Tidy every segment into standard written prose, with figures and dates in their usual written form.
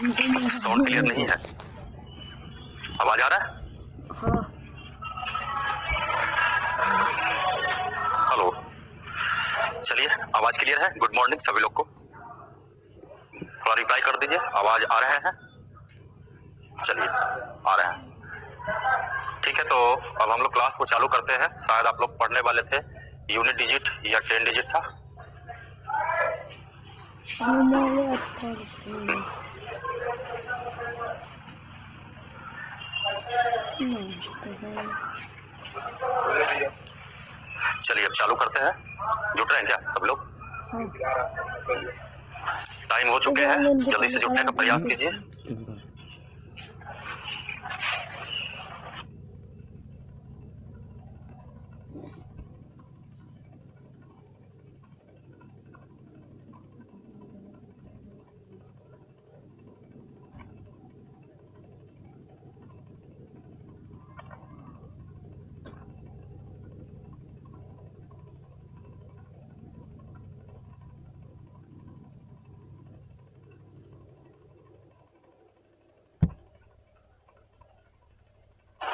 Sound clear नहीं है, आवाज आ रहा है? हाँ। हेलो, चलिए आवाज क्लियर है। गुड मॉर्निंग सभी लोग को। थोड़ा रिप्लाई कर दीजिए, आवाज आ रहे हैं? चलिए आ रहे हैं, ठीक है। तो अब हम लोग क्लास को चालू करते हैं। शायद आप लोग पढ़ने वाले थे यूनिट डिजिट या 10 डिजिट था। चलिए अब चालू करते हैं। जुट रहे हैं क्या सब लोग? टाइम हो चुके हैं, जल्दी से जुटने का प्रयास कीजिए।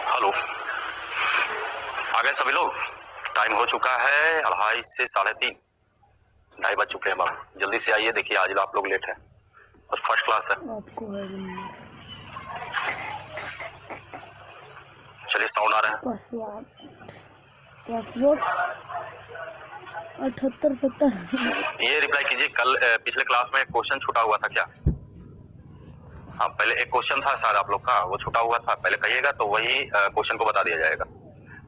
हेलो, आ गए सभी लोग? टाइम हो चुका है 2:30 से 3:30, 2:30 बज चुके हैं बाबू। जल्दी से आइए, देखिए आज आप लोग लेट है और फर्स्ट क्लास है। चलिए साउंड आ रहा है? 78-70 ये रिप्लाई कीजिए, कल पिछले क्लास में एक क्वेश्चन छूटा हुआ था क्या? हाँ, पहले एक क्वेश्चन था शायद आप लोग का, वो छूटा हुआ था, पहले कहिएगा तो वही क्वेश्चन को बता दिया जाएगा।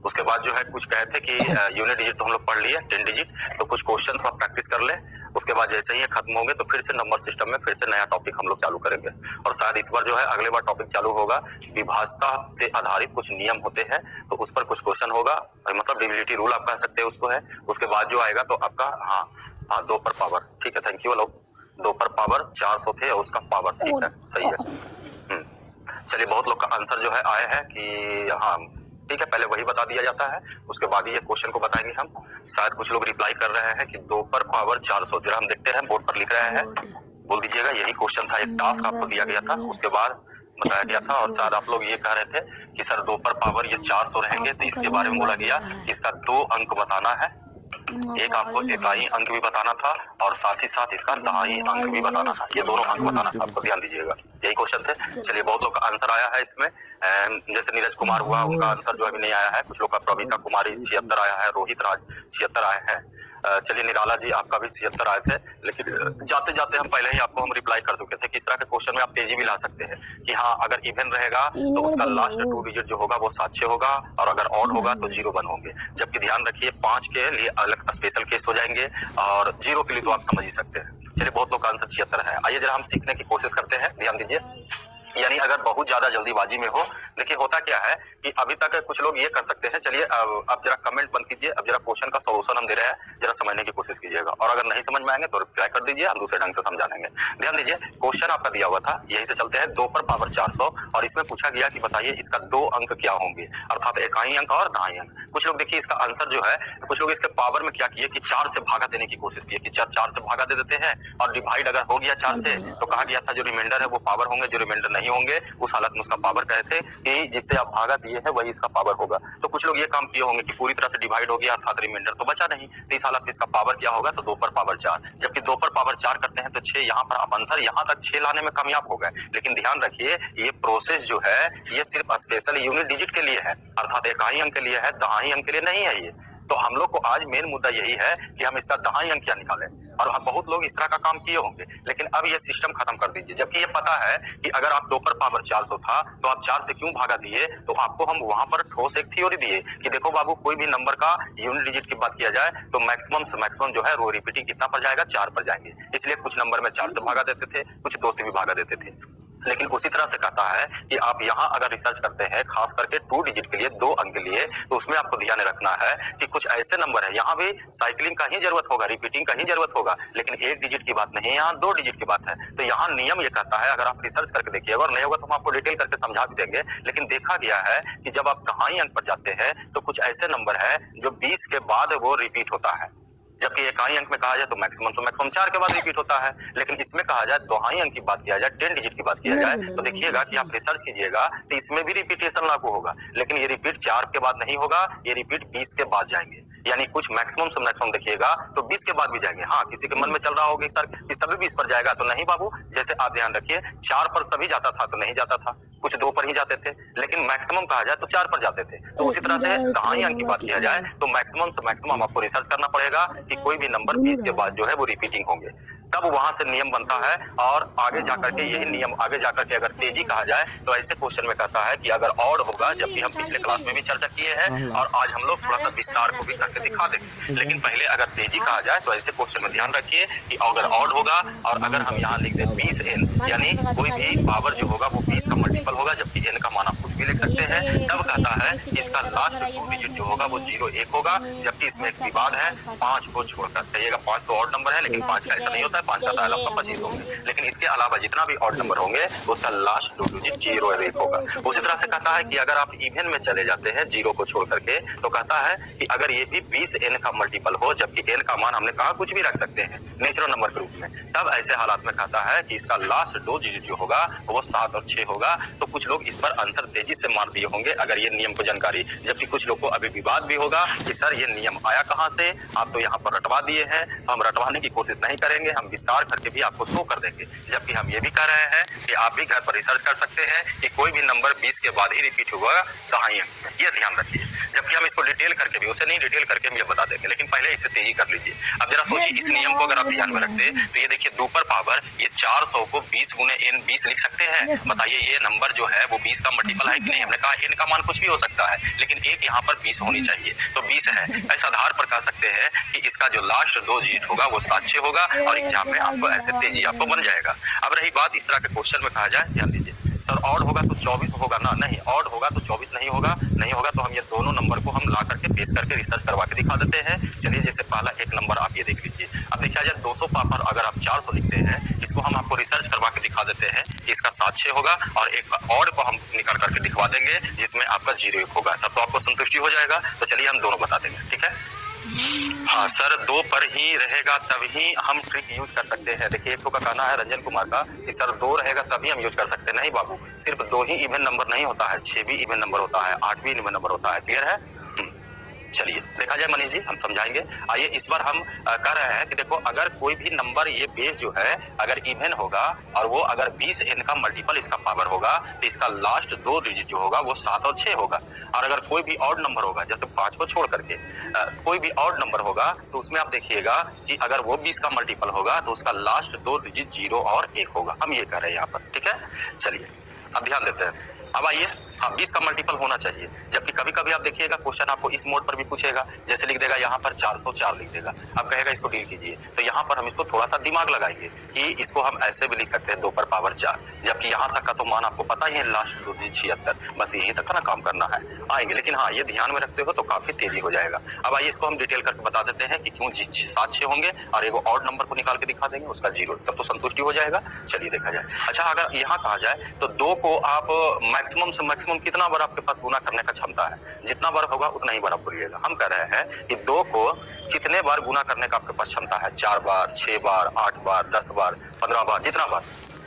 उसके बाद जो है कुछ कहे थे कि यूनिट डिजिट तो हम लोग पढ़ लिए 10 डिजिट, तो कुछ क्वेश्चन थोड़ा प्रैक्टिस कर ले। उसके बाद जैसे ही खत्म होंगे तो फिर से नंबर सिस्टम में फिर से नया टॉपिक हम लोग चालू करेंगे। और शायद इस बार जो है अगले बार टॉपिक चालू होगा विभाजता से आधारित कुछ नियम होते हैं, तो उस पर कुछ क्वेश्चन होगा, मतलब डिविजिबिलिटी रूल आप कह सकते हैं उसको है। उसके बाद जो आएगा तो आपका हाँ 2 पर पावर, ठीक है, थैंक यू लोग। 2 पर पावर 400 थे और उसका पावर, ठीक है, सही है। चलिए बहुत लोग का आंसर जो है आए हैं कि हाँ ठीक है, पहले वही बता दिया जाता है, उसके बाद ही ये क्वेश्चन को बताएंगे हम। शायद कुछ लोग रिप्लाई कर रहे हैं कि 2 पर पावर 400, जरा हम देखते हैं, बोर्ड पर लिख रहे हैं, बोल दीजिएगा। यही क्वेश्चन था, एक टास्क आपको दिया गया था, उसके बाद बताया गया था। और शायद आप लोग ये कह रहे थे कि सर 2 पर पावर ये 400 रहेंगे, तो इसके बारे में बोला गया इसका 2 अंक बताना है। एक आपको इकाई अंक भी बताना था और साथ ही साथ इसका दहाई अंक भी बताना था। ये दोनों अंक बताना था आपको, ध्यान दीजिएगा, यही क्वेश्चन थे। चलिए बहुत लोग का आंसर आया है इसमें, जैसे नीरज कुमार हुआ, उनका आंसर जो अभी नहीं आया है। कुछ लोग का प्रवीता कुमारी 76 आया है, रोहित राज 76 आए हैं। चलिए निराला जी आपका भी 76 आए थे, लेकिन जाते जाते हम पहले ही आपको हम रिप्लाई कर चुके थे कि इस तरह के क्वेश्चन में आप तेजी भी ला सकते हैं कि हाँ अगर इवन रहेगा तो उसका लास्ट 2 डिजिट जो होगा वो 7-6 होगा, और अगर ऑड होगा तो 0-1 होंगे। जबकि ध्यान रखिए 5 के लिए अलग स्पेशल केस हो जाएंगे और 0 के लिए तो आप समझ ही सकते हैं। चलिए बहुत लोग का आंसर 76 है। आइए जरा हम सीखने की कोशिश करते हैं, ध्यान दीजिए। यानी अगर बहुत ज्यादा जल्दीबाजी में हो, देखिए होता क्या है कि अभी तक कुछ लोग ये कर सकते हैं। चलिए अब जरा कमेंट बंद कीजिए, अब जरा क्वेश्चन का सॉल्यूशन हम दे रहे हैं, जरा समझने की कोशिश कीजिएगा, और अगर नहीं समझ में आएंगे तो रिप्लाई कर दीजिए, हम दूसरे ढंग से समझा देंगे। ध्यान दीजिए क्वेश्चन आपका दिया हुआ था, यही से चलते हैं। 2 पर पावर 400 और इसमें पूछा गया कि बताइए इसका 2 अंक क्या होंगे, अर्थात इकाई अंक और दहाई अंक। कुछ लोग देखिए इसका आंसर जो है, कुछ लोग इसके पावर में क्या किए कि 4 से भागा देने की कोशिश की कि 4 से भागा दे देते हैं, और डिवाइड अगर हो गया 4 से तो कहा गया था जो रिमाइंडर है वो पावर होंगे, जो रिमाइंडर नहीं होंगे उस हालत में उसका पावर कहे थे कि जिससे आप भागा दिए हैं वही इसका पावर होगा। तो कुछ लोग ये काम किए होंगे कि पूरी तरह से डिवाइड हो गया अर्थात रिमाइंडर तो बचा नहीं, तो इस हालत में इसका पावर क्या होगा, तो 2 पर पावर 4। जबकि 2 पर पावर 4 करते हैं तो 6, यहाँ पर आप आंसर यहाँ तक 6 लाने में कामयाब हो गए। लेकिन ध्यान रखिए ये प्रोसेस जो है ये सिर्फ स्पेशल यूनिट डिजिट के लिए है, अर्थात इकाई अंक के लिए है, दहाई अंक के लिए नहीं है ये। तो हम लोग को आज मेन मुद्दा यही है कि हम इसका दहाई अंक क्या निकालें, और अब बहुत लोग इस तरह का काम किए होंगे, लेकिन अब ये सिस्टम खत्म कर दीजिए। जबकि ये पता है कि अगर आप 2 पर पावर 400 था तो आप 4 से क्यों भागा दिए, तो आपको हम वहां पर ठोस एक थ्योरी दिए कि देखो बाबू कोई भी नंबर का यूनिट डिजिट की बात किया जाए तो मैक्सिमम से मैक्सिमम जो है रो रिपीटिंग कितना पर जाएगा, 4 पर जाएंगे। इसलिए कुछ नंबर में 4 से भागा देते थे, कुछ 2 से भी भागा देते थे। लेकिन उसी तरह से कहता है कि आप यहाँ अगर रिसर्च करते हैं खास करके 2 डिजिट के लिए, 2 अंक के लिए, तो उसमें आपको ध्यान रखना है कि कुछ ऐसे नंबर है, यहाँ भी साइकिलिंग का ही जरूरत होगा, रिपीटिंग का ही जरूरत होगा, लेकिन 1 डिजिट की बात नहीं है, यहाँ 2 डिजिट की बात है। तो यहाँ नियम ये कहता है, अगर आप रिसर्च करके देखिएगा, और नहीं होगा तो हम आपको डिटेल करके समझा भी देंगे, लेकिन देखा गया है कि जब आप दहाई अंक पर जाते हैं तो कुछ ऐसे नंबर है जो 20 के बाद वो रिपीट होता है। जबकि इकाई अंक में कहा जाए तो मैक्सिमम तो मैक्सिमम 4 के बाद रिपीट होता है, लेकिन इसमें कहा जाए दोहाई अंक की बात किया जाए, 10 डिजिट की बात किया जाए तो देखिएगा कि आप रिसर्च कीजिएगा तो इसमें भी रिपीटेशन लागू होगा, लेकिन ये रिपीट 4 के बाद नहीं होगा, ये रिपीट 20 के बाद जाएंगे। यानी कुछ मैक्सिमम से मैक्सिमम देखिएगा तो 20 के बाद भी जाएंगे। हाँ, किसी के मन में चल रहा होगा सर कि सभी 20 पर जाएगा, तो नहीं बाबू, जैसे आप ध्यान रखिए 4 पर सभी जाता था तो नहीं जाता था, कुछ 2 पर ही जाते थे, लेकिन मैक्सिमम कहा जाए तो 4 पर जाते थे। तो उसी तरह से दहाई अंक की बात किया जाए तो मैक्सिमम से मैक्सिमम आपको रिसर्च करना पड़ेगा कि कोई भी नंबर 20 के बाद जो है वो रिपीटिंग होंगे, तब वहां से नियम बनता है। और आगे जाकर के यही नियम आगे जाकर के अगर तेजी कहा जाए तो ऐसे क्वेश्चन में कहता है कि अगर ऑड होगा, जबकि हम पिछले क्लास में भी चर्चा किए हैं और आज हम लोग थोड़ा सा विस्तार को भी करके दिखा देंगे, लेकिन पहले अगर तेजी कहा जाए तो ऐसे क्वेश्चन में ध्यान रखिए कि अगर ऑड होगा और अगर हम यहाँ लिख दें 20n, यानी कोई भी पावर जो होगा वो 20 का मल्टीपल होगा, जबकि n का मान आप कुछ भी लिख सकते हैं, तब कहता है कि इसका लास्ट 2 डिजिट जो होगा वो 0 1 होगा, जबकि इसमें एक विवाद है 5 को छोड़कर। कहिएगा 5 तो ऑड नंबर है, लेकिन 5 का ऐसा नहीं होता है, 5 का शायद आपका 25 होंगे, लेकिन इसके अलावा जितना भी ऑड नंबर होंगे उसका लास्ट 2 डिजिट 0 1 होगा। उसी तरह से कहता है कि अगर आप इवन में चले जाते हैं 0 को छोड़ करके, तो कहता है कि अगर ये भी 20n का मल्टीपल हो, जबकि n का मान हमने कहा कुछ भी रख सकते हैं नेचुरल नंबर के रूप में, तब ऐसे हालात में कहता है कि इसका लास्ट 2 डिजिट जो होगा वो 7 और 6 होगा। तो कुछ लोग इस पर आंसर तेजी से मार दिए होंगे अगर ये नियम को जानकारी, जबकि कुछ लोग को अभी विवाद भी होगा कि सर ये नियम आया कहां से, आप तो यहाँ पर रटवा दिए हैं। तो हम रटवाने की कोशिश नहीं करेंगे, हम विस्तार करके भी आपको शो कर देंगे, जबकि हम ये भी कह रहे हैं कि आप भी घर पर रिसर्च कर सकते हैं कि कोई भी नंबर 20 के बाद ही रिपीट होगा दहाई अंक में, ये ध्यान रखिए। जबकि हम इसको डिटेल करके भी, उसे नहीं डिटेल करके हम ये बता देंगे, लेकिन पहले इसे तेजी कर लीजिए। अब जरा सोचिए इस नियम को अगर आप ध्यान में रखते तो ये देखिए 2 पर पावर ये 400 को 20 गुने n 20 लिख सकते हैं। बताइए ये नंबर जो है वो 20 का मल्टीपल है कि नहीं? हमने कहा n का मान कुछ भी हो सकता है, लेकिन एक यहाँ पर 20 होनी चाहिए, तो 20 है। इस आधार पर कह सकते हैं कि इसका जो लास्ट 2 डिजिट होगा वो 7 6 होगा और एग्जाम में आपको ऐसे तेजी आपको बन जाएगा। अब रही बात इस तरह के क्वेश्चन में कहा जाए, ध्यान दीजिए सर ऑड होगा तो 24 होगा ना, नहीं, ऑड होगा तो 24 नहीं होगा, नहीं होगा तो हम ये दोनों नंबर को हम ला करके पेश करके रिसर्च करवा के दिखा देते हैं। चलिए जैसे पहला एक नंबर आप ये देख लीजिए, अब देखिए जाए 200 पर अगर आप 400 लिखते हैं, इसको हम आपको रिसर्च करवा के दिखा देते हैं कि इसका 7 6 होगा और एक ऑड को हम निकाल करके दिखवा देंगे जिसमें आपका 0 1 होगा, तब तो आपको संतुष्टि हो जाएगा। तो चलिए हम दोनों बता देंगे, ठीक है। हाँ सर 2 पर ही रहेगा तभी हम ट्रिक यूज कर सकते हैं। देखिए एक तो का कहना है रंजन कुमार का कि सर 2 रहेगा तभी हम यूज कर सकते हैं। नहीं बाबू, सिर्फ 2 ही इवन नंबर नहीं होता है, 6 भी इवन नंबर होता है, 8 भी इवन नंबर होता है। क्लियर है? चलिए देखा जाए मनीष जी, हम समझाएंगे। आइए इस बार हम कह रहे हैं कि देखो अगर कोई भी नंबर ये बेस जो है अगर इवन होगा और वो अगर 20n का मल्टीपल इसका पावर होगा तो इसका लास्ट 2 डिजिट जो होगा वो 7 और 6 होगा। और अगर कोई भी ऑड नंबर होगा, जैसे 5 को छोड़ करके कोई भी ऑड नंबर होगा तो उसमें आप देखिएगा कि अगर वो 20 का मल्टीपल होगा तो उसका लास्ट 2 डिजिट 0 और 1 होगा। हम ये कह रहे हैं यहाँ पर, ठीक है। चलिए अब ध्यान देते हैं। अब आइए, हाँ 20 का मल्टीपल होना चाहिए, जबकि कभी कभी आप देखिएगा क्वेश्चन आपको इस मोड पर भी पूछेगा, जैसे लिख देगा यहाँ पर 404 लिख देगा, अब कहेगा इसको डील कीजिए, तो यहाँ पर हम इसको थोड़ा सा दिमाग लगाएंगे कि इसको हम ऐसे भी लिख सकते हैं 2 पर पावर 4, जबकि यहाँ तक का तो मान आपको पता ही है लास्ट 2 डिजिट 76, बस यहीं तक का ना काम करना है, आएंगे। लेकिन हाँ ये ध्यान में रखते हो तो काफी तेजी हो जाएगा। अब आइए इसको हम डिटेल करके बता देते हैं कि क्यों 7 6 होंगे और एगो ऑड नंबर को निकाल के दिखा देंगे उसका 0, तब तो संतुष्टि हो जाएगा। चलिए देखा जाए। अच्छा अगर यहाँ कहा जाए तो 2 को आप मैक्सिमम से मैक्सिमम कितना बार आपके पास गुना करने का क्षमता है, जितना बार होगा उतना ही बार आप बोलिएगा। हम कह रहे हैं कि 2 को कितने बार गुना करने का आपके पास क्षमता है, 4 बार 6 बार 8 बार 10 बार 15 बार, जितना बार।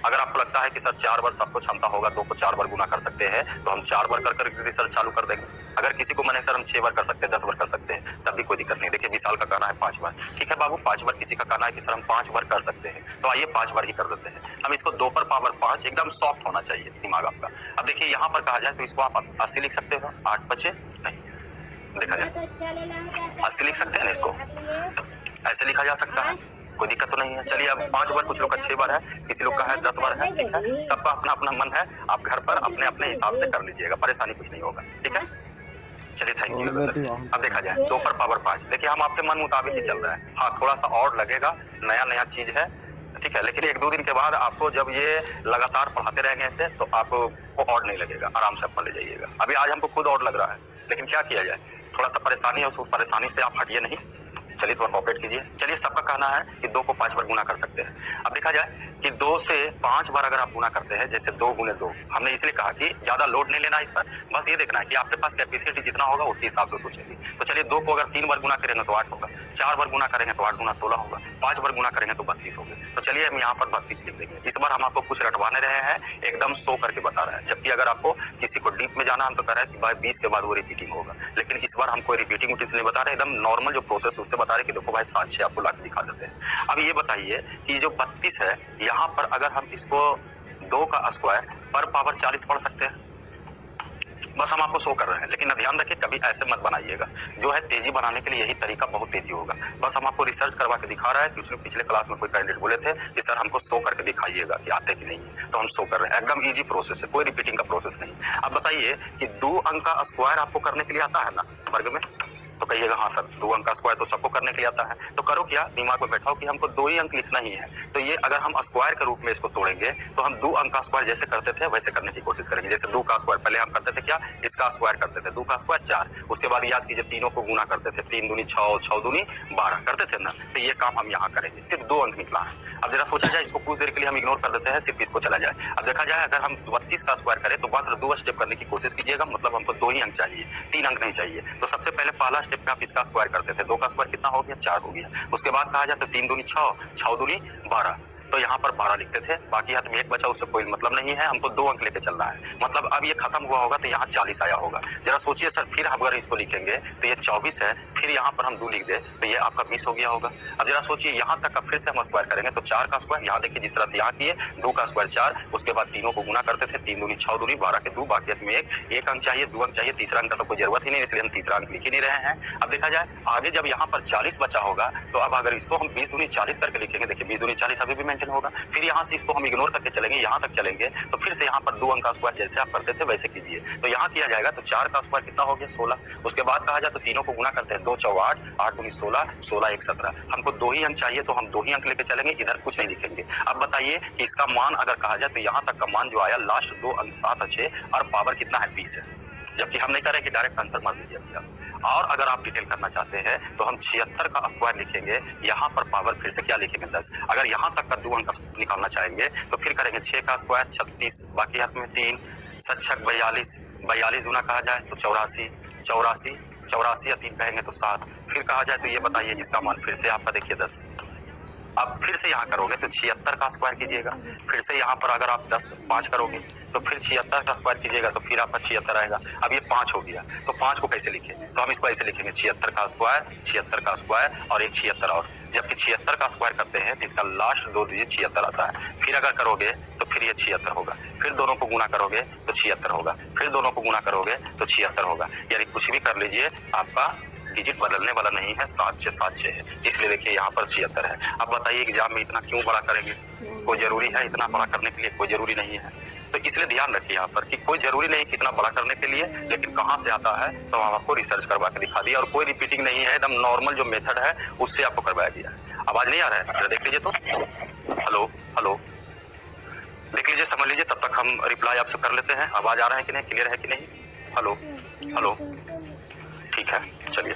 अगर आपको लगता है कि सर 4 बार सबको क्षमता होगा 2 को 4 बार गुना कर सकते हैं तो हम 4 बार कर रिसर्च चालू कर देंगे। अगर किसी को मने सर हम 6 बार कर सकते हैं 10 बार कर सकते हैं तब भी कोई दिक्कत नहीं। देखिए विशाल का कहना है 5 बार, ठीक है बाबू 5 बार, किसी का कहना है कि सर हम 5 बार कर सकते हैं, तो आइए 5 बार ही कर देते हैं। हम इसको 2 पर पावर 5, एकदम सॉफ्ट होना चाहिए दिमाग आपका। अब देखिए यहाँ पर कहा जाए तो इसको आप 80 लिख सकते हो, 8 5 नहीं, देखा जाए 80 लिख सकते हैं ना, इसको ऐसे लिखा जा सकता है, कोई दिक्कत तो नहीं है। चलिए अब 5 बार, कुछ लोग का 6 बार है, किसी लोग का है 10 बार है, ठीक है, सबका अपना अपना मन है, आप घर पर अपने अपने हिसाब से कर लीजिएगा, परेशानी कुछ नहीं होगा, ठीक है। चलिए थैंक यू। अब देखा जाए 2 पर पावर 5, देखिए हम आपके मन मुताबिक ही चल रहा है। हाँ थोड़ा सा और लगेगा, नया नया चीज है, ठीक है, लेकिन 1-2 दिन के बाद आपको जब ये लगातार पढ़ाते रहेंगे ऐसे तो आपको और नहीं लगेगा, आराम से आप ले जाइएगा। अभी आज हमको खुद और लग रहा है, लेकिन क्या किया जाए, थोड़ा सा परेशानी है, उस परेशानी से आप हटिए नहीं, चलिए थोड़ा कॉपरेट कीजिए। चलिए सबका कहना है कि 2 को 5 बार गुना कर सकते हैं। अब देखा जाए कि 2 से 5 बार अगर आप गुना करते हैं, जैसे 2 गुने 2, हमने इसलिए कहा कि ज्यादा लोड नहीं लेना इस पर, बस ये देखना है कि आपके पास कैपेसिटी जितना होगा उसके हिसाब से सोचेंगे। तो चलिए 2 को अगर 3 बार गुना करेंगे तो 8 होगा, 4 बार गुना करेंगे तो 8 गुना 16 होगा, 5 बार गुना करेंगे तो 32 होगा। तो चलिए हम यहाँ पर 32 लिख देंगे। इस बार हम आपको कुछ रटवाने रहे हैं, एकदम शो करके बता रहे हैं, जबकि अगर आपको किसी को डीप में जाना हम तो कह रहे हैं कि भाई 20 के बाद वो रिपीटिंग होगा, लेकिन इस बार हम कोई रिपीटिंग नहीं बता रहे, एकदम नॉर्मल जो प्रोसेस उससे बता रहे कि देखो भाई 7-6 आपको ला के दिखा देते हैं। अब ये बताइए कि जो 32 है यहाँ पर अगर हम इसको 2 का स्क्वायर पर पावर 40 पढ़ सकते हैं, बस हम आपको शो कर रहे हैं। लेकिन ध्यान रखिए कभी ऐसे मत बनाइएगा, जो है तेजी बनाने के लिए यही तरीका बहुत तेजी होगा। बस हम आपको रिसर्च करवा के दिखा रहा है कि उसने पिछले क्लास में कोई कैंडिडेट बोले थे कि सर हमको शो करके दिखाइएगा कि आते कि नहीं है, तो हम शो कर रहे हैं। एकदम इजी प्रोसेस है, कोई रिपीटिंग का प्रोसेस नहीं। अब बताइए कि 2 अंक का स्क्वायर आपको करने के लिए आता है ना वर्ग में, तो कहिएगा हाँ सर 2 अंक का स्क्वायर तो सबको करने के लिए आता है। तो करो क्या, दिमाग में बैठाओ कि हमको 2 ही अंक लिखना ही है। तो ये अगर हम स्क्वायर के रूप में इसको तोड़ेंगे तो हम 2 अंक का स्क्वायर जैसे करते थे वैसे करने की कोशिश करेंगे। जैसे 2 का स्क्वायर पहले हम करते थे क्या, इसका स्क्वायर करते थे, 2 का स्क्वायर 4, उसके बाद याद कीजिए तीनों को गुना करते थे, 3 दूनी 6, 6 दूनी 12 करते थे ना। तो ये काम हम यहाँ करेंगे, सिर्फ 2 अंक निकला है। अब जरा सोचा जाए, इसको कुछ देर के लिए हम इग्नोर कर देते हैं, सिर्फ इसको चला जाए। अब देखा जाए अगर हम 32 का स्क्वायर करें तो मात्र 2 स्टेप करने की कोशिश कीजिएगा, मतलब हमको 2 ही अंक चाहिए, 3 अंक नहीं चाहिए। तो सबसे पहले पहला स्टेप में आप इसका स्क्वायर करते थे, 2 का स्क्वायर कितना हो गया, 4 हो गया। उसके बाद कहा जाए तो 3 दूनी 6, 6 दूनी 12, तो यहाँ पर 12 लिखते थे, बाकी हाथ में 1 बचा, उससे कोई मतलब नहीं है, हमको 2 अंक लेके चलना है। मतलब अब ये खत्म हुआ होगा तो यहाँ 40 आया होगा। जरा सोचिए सर, फिर अगर इसको लिखेंगे तो ये 24 है, फिर यहाँ पर हम 2 लिख दे तो ये आपका 20 हो गया होगा। अब जरा सोचिए यहाँ तक का फिर से हम स्क्वायर करेंगे तो 4 का स्क्वायर, यहाँ देखिए जिस तरह से यहाँ किए, 2 का स्क्वायर 4, उसके बाद तीनों को गुना करते थे, 3 दूनी 6 दूनी 12 के 2, बाकी हाथ में 1 अंक चाहिए, 2 अंक चाहिए, तीसरा अंक का तो कोई जरूरत ही नहीं, इसलिए हम तीसरा अंक लिख ही नहीं रहे हैं। अब देखा जाए आगे जब यहाँ पर 40 बचा होगा तो अब अगर इसको हम 20 दूनी 40 करके लिखेंगे, देखिए 20 दूनी 40 अभी भी मेंटेन होगा। फिर यहाँ से इसको हम इग्नोर करके चलेंगे, यहाँ तक चलेंगे तो फिर से यहाँ पर 2 अंक का स्क्वायर जैसे आप करते थे वैसे कीजिए। तो यहाँ किया जाएगा तो 4 का स्क्वायर कितना हो गया, 16। उसके बाद कहा जाए तो तीनों को गुना करते हैं, 2 4 8, 8 दूनी 16, 16 1 17। हमको 2 ही अंक चाहिए तो हम 2 ही अंक लेके चलेंगे, इधर कुछ नहीं लिखेंगे। अब बताइए कि इसका मान अगर कहा जाए तो यहाँ तक का मान जो आया लास्ट 2 अंक 7 6 और पावर कितना है 20 है, जबकि हम नहीं कह रहे कि डायरेक्ट आंसर मान लीजिए भैया। और अगर आप डिटेल करना चाहते हैं तो हम 76 का स्क्वायर लिखेंगे, यहाँ पर पावर फिर से क्या लिखेंगे 10। अगर यहाँ तक का 2 अंक निकालना चाहेंगे तो फिर करेंगे 6 का स्क्वायर 36, बाकी हाथ में 3, 7 6 42, 42 गुना कहा जाए तो 84, 84, 84 या 3 कहेंगे तो 7। फिर कहा जाए तो ये बताइए जिसका मान फिर से आपका देखिए 10। अब फिर से यहाँ करोगे तो 76 का स्क्वायर कीजिएगा, फिर से यहाँ पर अगर आप 5 करोगे तो फिर 76 का स्क्वायर कीजिएगा तो फिर आपका 76 आएगा। अब ये 5 हो गया तो 5 को कैसे लिखें, तो हम इसको ऐसे लिखेंगे 76 का स्क्वायर, 76 का स्क्वायर और एक 76 और, जबकि 76 का स्क्वायर करते हैं तो इसका लास्ट 2 डिजिट 76 आता है। फिर अगर करोगे तो फिर ये 76 होगा, फिर दोनों को गुना करोगे तो 76 होगा, फिर दोनों को गुना करोगे तो 76 होगा। यानी कुछ भी कर लीजिए आपका डिजिट बदलने वाला नहीं है, 7 6 7 6 है, इसलिए देखिए यहाँ पर 76 है। अब बताइए एग्जाम में इतना क्यों बड़ा करेंगे, कोई जरूरी है इतना बड़ा करने के लिए, कोई जरूरी नहीं है। तो इसलिए ध्यान रखिए यहाँ पर कि कोई जरूरी नहीं कि इतना बड़ा करने के लिए, लेकिन कहाँ से आता है तो हम आपको रिसर्च करवा के दिखा दिया, और कोई रिपीटिंग नहीं है, एकदम नॉर्मल जो मेथड है उससे आपको करवाया गया। आवाज नहीं आ रहा है, जरा देख लीजिए तो, हेलो हेलो, देख लीजिए समझ लीजिए, तब तक हम रिप्लाई आपसे कर लेते हैं। आवाज आ रहा है कि नहीं, क्लियर है कि नहीं, हेलो हेलो, ठीक है चलिए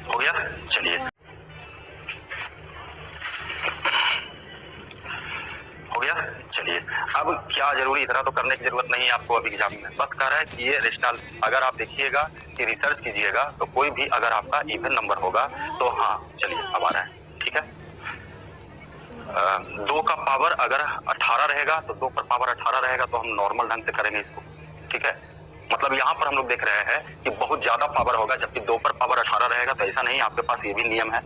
हो गया, चलिए हो गया, चलिए। अब क्या जरूरी इतना तो करने की जरूरत नहीं है आपको अभी एग्जाम में, बस कह रहा है कि ये रेशनल अगर आप देखिएगा कि रिसर्च कीजिएगा तो कोई भी अगर आपका इवन नंबर होगा तो हाँ चलिए अब आ रहा है, ठीक है। 2 का पावर अगर 18 रहेगा तो 2 पर पावर 18 रहेगा तो हम नॉर्मल ढंग से करेंगे इसको, ठीक है। मतलब यहाँ पर हम लोग देख रहे हैं कि बहुत ज्यादा पावर होगा, जबकि 2 पर पावर 18 रहेगा तो ऐसा नहीं, आपके पास ये भी नियम है,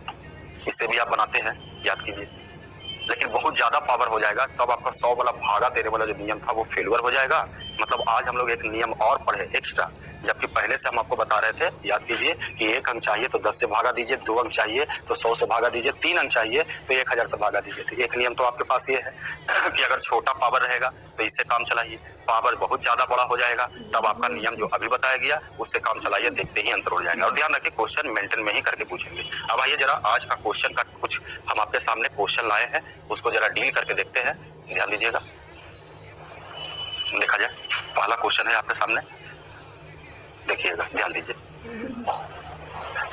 इससे भी आप बनाते हैं, याद कीजिए। लेकिन बहुत ज्यादा पावर हो जाएगा तब आपका 100 वाला भागा तेरे वाला जो नियम था वो फेलुअर हो जाएगा। मतलब आज हम लोग एक नियम और पढ़े एक्स्ट्रा, जबकि पहले से हम आपको बता रहे थे, याद कीजिए कि 1 अंक चाहिए तो 10 से भागा दीजिए, 2 अंक चाहिए तो 100 से भागा दीजिए, 3 अंक चाहिए तो 1000 से भागा दीजिए। तो एक नियम तो आपके पास ये है कि अगर छोटा पावर रहेगा तो इससे काम चलाइए, पावर बहुत ज्यादा बड़ा हो जाएगा तब आपका नियम जो अभी बताया गया उससे काम चलाइए, देखते ही आंसर हो जाएगा। और ध्यान रखिए क्वेश्चन मेंटेन में ही करके पूछेंगे। अब आइए जरा आज का क्वेश्चन का कुछ हम आपके सामने क्वेश्चन लाए हैं, उसको जरा डील करके देखते हैं, ध्यान दीजिएगा। देखा जाए पहला क्वेश्चन है आपके सामने, देखिएगा, ध्यान दीजिए।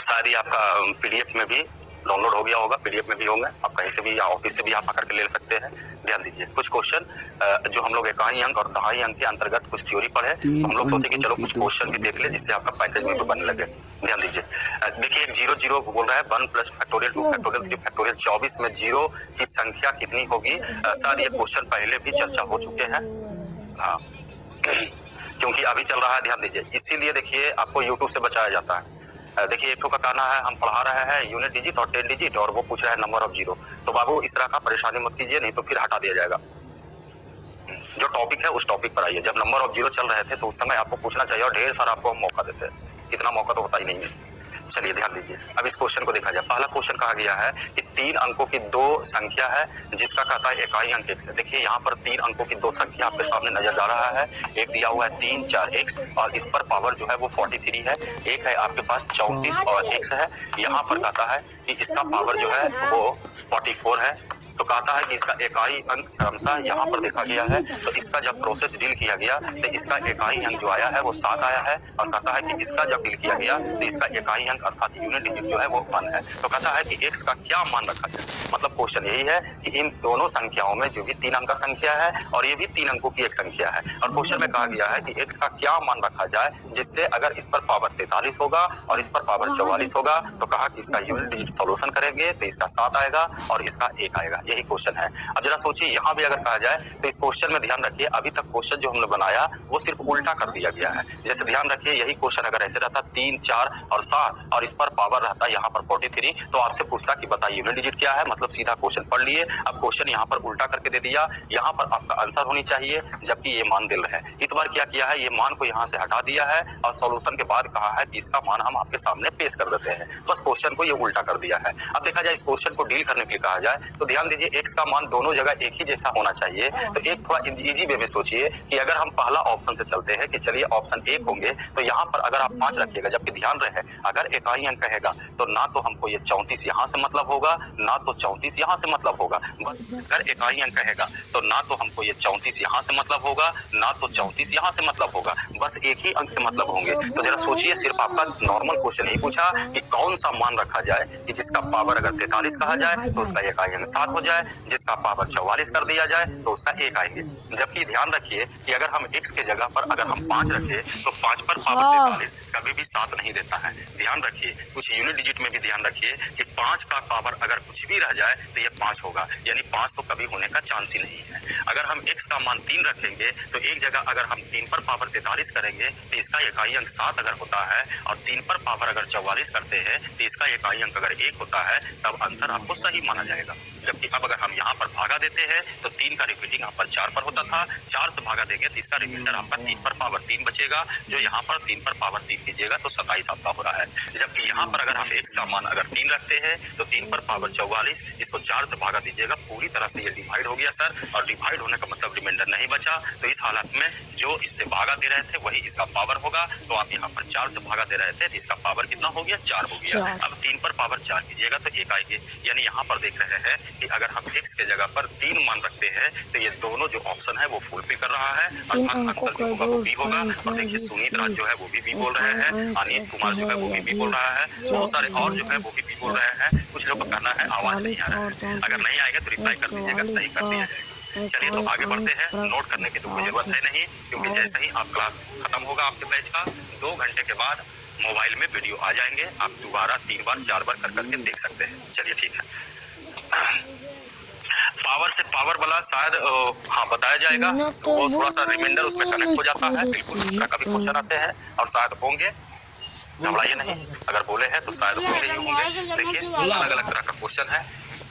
शायद ये आपका पीडीएफ में भी डाउनलोड हो गया होगा, पीडीएफ में भी होंगे, आप कहीं से भी या ऑफिस से भी आप आकर के ले सकते हैं। ध्यान दीजिए, कुछ क्वेश्चन जो हम लोग इकाई अंक और दहाई अंक के अंतर्गत कुछ थ्योरी पढ़े, तो हम लोग सोचे कि चलो कुछ क्वेश्चन भी देख ले जिससे आपका पैकेज में भी बनने लगे। ध्यान दीजिए, देखिए एक 0 0 बोल रहा है 1 + फैक्टोरियल 2 फैक्टोरियल 3 फैक्टोरियल 24 में 0 की संख्या कितनी होगी। शायद ये क्वेश्चन पहले भी चर्चा हो चुके हैं, हाँ क्योंकि अभी चल रहा है। ध्यान दीजिए, इसीलिए देखिए आपको यूट्यूब से बचाया जाता है। देखिए एक का कहना है हम पढ़ा रहे हैं यूनिट डिजिट और 10 डिजिट और वो पूछ रहा है नंबर ऑफ जीरो, तो बाबू इस तरह का परेशानी मत कीजिए, नहीं तो फिर हटा दिया जाएगा। जो टॉपिक है उस टॉपिक पर आइए। जब नंबर ऑफ जीरो चल रहे थे तो उस समय आपको पूछना चाहिए और ढेर सारा आपको हम मौका देते हैं, इतना मौका तो होता ही नहीं है। चलिए ध्यान दीजिए, अब इस क्वेश्चन को देखा जाए। पहला क्वेश्चन कहा गया है कि 3 अंकों की 2 संख्या है जिसका कहता है इकाई अंक x है। देखिए यहाँ पर 3 अंकों की 2 संख्या आपके सामने नजर आ रहा है। एक दिया हुआ है 3 4 x और इस पर पावर जो है वो 43 है। एक है आपके पास 34 और x है। यहाँ पर कहता है कि इसका पावर जो है वो 44 है। तो कहता है कि इसका इकाई अंक क्रमशः यहाँ पर देखा गया है। तो इसका जब प्रोसेस डील किया गया तो इसका इकाई अंक जो आया है वो 7 आया है और कहता है कि इसका जब डील किया गया तो इसका इकाई अंक अर्थात यूनिट डिजिट जो है वो 1 है। तो कहता है कि x का क्या मान रखा जाए। मतलब क्वेश्चन यही है कि इन दोनों संख्याओं में जो भी 3 अंक का संख्या है और ये भी 3 अंकों की एक संख्या है और क्वेश्चन में कहा गया है कि x का क्या मान रखा जाए जिससे अगर इस पर पावर 43 होगा और इस पर पावर 44 होगा तो कहा कि इसका यूनिट डिजिट सॉल्यूशन करेंगे तो इसका 7 आएगा और इसका 1 आएगा। यही क्वेश्चन है। अब जरा सोचिए यहाँ भी अगर कहा जाए तो इस क्वेश्चन में ध्यान रखिए, अभी तक क्वेश्चन जो हमने बनाया वो सिर्फ उल्टा कर दिया गया है। जैसे ध्यान रखिए यही क्वेश्चन अगर ऐसे रहता 3 4 और 7 और इस पर पावर रहता यहाँ पर 43 तो आपसे पूछता कि बताइए यूनिट डिजिट क्या है। मतलब सीधा क्वेश्चन पढ़ लिए, अब क्वेश्चन यहाँ पर उल्टा करके दे दिया। यहाँ पर आपका आंसर होनी चाहिए जबकि ये मान दिल है। इस बार क्या किया है, ये मान को यहाँ से हटा दिया है और सॉल्यूशन के बाद कहा है कि इसका मान हम आपके सामने पेश कर देते हैं। बस क्वेश्चन को ये उल्टा कर दिया है। अब देखा जाए इस क्वेश्चन को डील करने के लिए कहा जाए तो ध्यान दीजिए x का मान दोनों जगह एक ही जैसा होना चाहिए। तो एक थोड़ा इजी वे में सोचिए कि अगर हम पहला ऑप्शन से चलते हैं कि चलिए ऑप्शन 1 होंगे तो यहाँ पर अगर आप 5 रखिएगा, जबकि ध्यान रहे अगर इकाई अंक कहेगा तो ना तो हमको ये 34 यहाँ से मतलब होगा ना तो 34 यहाँ से मतलब होगा। बस अगर इकाई अंक कहेगा तो ना तो हमको ये 34 यहाँ से मतलब होगा ना तो 34 यहाँ से मतलब होगा, बस एक ही अंक से मतलब होंगे। तो जरा सोचिए, सिर्फ आपका नॉर्मल क्वेश्चन ही पूछा कि कौन सा मान रखा जाए कि जिसका पावर अगर 43 कहा जाए तो उसका इकाई अंक 7 हो जाए, जिसका पावर 44 कर दिया जाए तो उसका 1 आएंगे। जबकि ध्यान रखिए कि अगर हम x के जगह पर अगर हम 5 रखें तो 5 पर पावर 43 कभी भी 7 नहीं देता है। ध्यान रखिए, कुछ यूनिट डिजिट में भी ध्यान रखिए कि 5 का पावर अगर कुछ भी रह जाए तो ये 5 होगा, यानी 5 तो कभी होने का चांस ही नहीं है। अगर हम x का मान 3 रखेंगे तो एक जगह अगर हम 3 पर पावर 43 करेंगे तो इसका इकाई अंक 7 अगर होता है और 3 पर पावर अगर 44 करते हैं तो इसका इकाई अंक अगर 1 होता है तब आंसर आपको सही माना जाएगा। जबकि अब अगर हम यहाँ पर भागा देते हैं तो 3 का रिपीटिंग यहाँ पर 4 पर होता था, 4 से भागा देंगे तो इसका रिमाइंडर आपका 3 पर पावर 3 बचेगा, जो यहाँ पर 3 पर पावर 3 कीजिएगा तो 27 आपका हो रहा है। जबकि यहाँ पर अगर हम x का मान अगर 3 रखते हैं तो 3 पर पावर 44, इसको 4 से भागा दीजिएगा, पूरी तरह से ये डिवाइड हो गया सर, और डिवाइड होने का मतलब रिमाइंडर नहीं बचा। तो इस हालत में जो इससे भागा दे रहे थे वही इसका पावर होगा। तो आप यहाँ पर 4 से भागा दे रहे थे तो इसका पावर कितना हो गया, 4 हो गया। अब 3 पर पावर 4 कीजिएगा तो 1 आएंगे। यानी यहाँ पर देख रहे हैं कि अगर हम x के जगह पर 3 मान रखते हैं तो ये दोनों जो ऑप्शन है वो फुलफिल कर रहा है, अर्थात आंसर जो होगा वो बी होगा। और देखिए सुनीत राज जो है वो भी बोल रहे हैं, अनीश कुमार जो है वो भी बोल रहा है, बहुत सारे और जो है वो भी बोल रहे हैं। कुछ लोग का कहना है आवाज नहीं आ रहा है, अगर नहीं आएगा तो रिप्लाई कर दीजिएगा, सही कर दिया जाएगा। चलिए तो आगे बढ़ते हैं, नोट करने की तो कोई जरूरत है नहीं, क्योंकि जैसे ही आप क्लास खत्म होगा आपके बैच का 2 घंटे के बाद मोबाइल में वीडियो आ जाएंगे, आप दोबारा 3 बार 4 बार कर करके देख सकते हैं। चलिए ठीक है, पावर से पावर वाला शायद हाँ बताया जाएगा, तो वो थोड़ा सा रिमाइंडर उसमें कनेक्ट हो जाता है। बिल्कुल इस तरह का भी क्वेश्चन आते हैं और शायद होंगे, घबराइए नहीं, अगर बोले हैं तो शायद होंगे ही होंगे। देखिए अलग अलग तरह का क्वेश्चन है।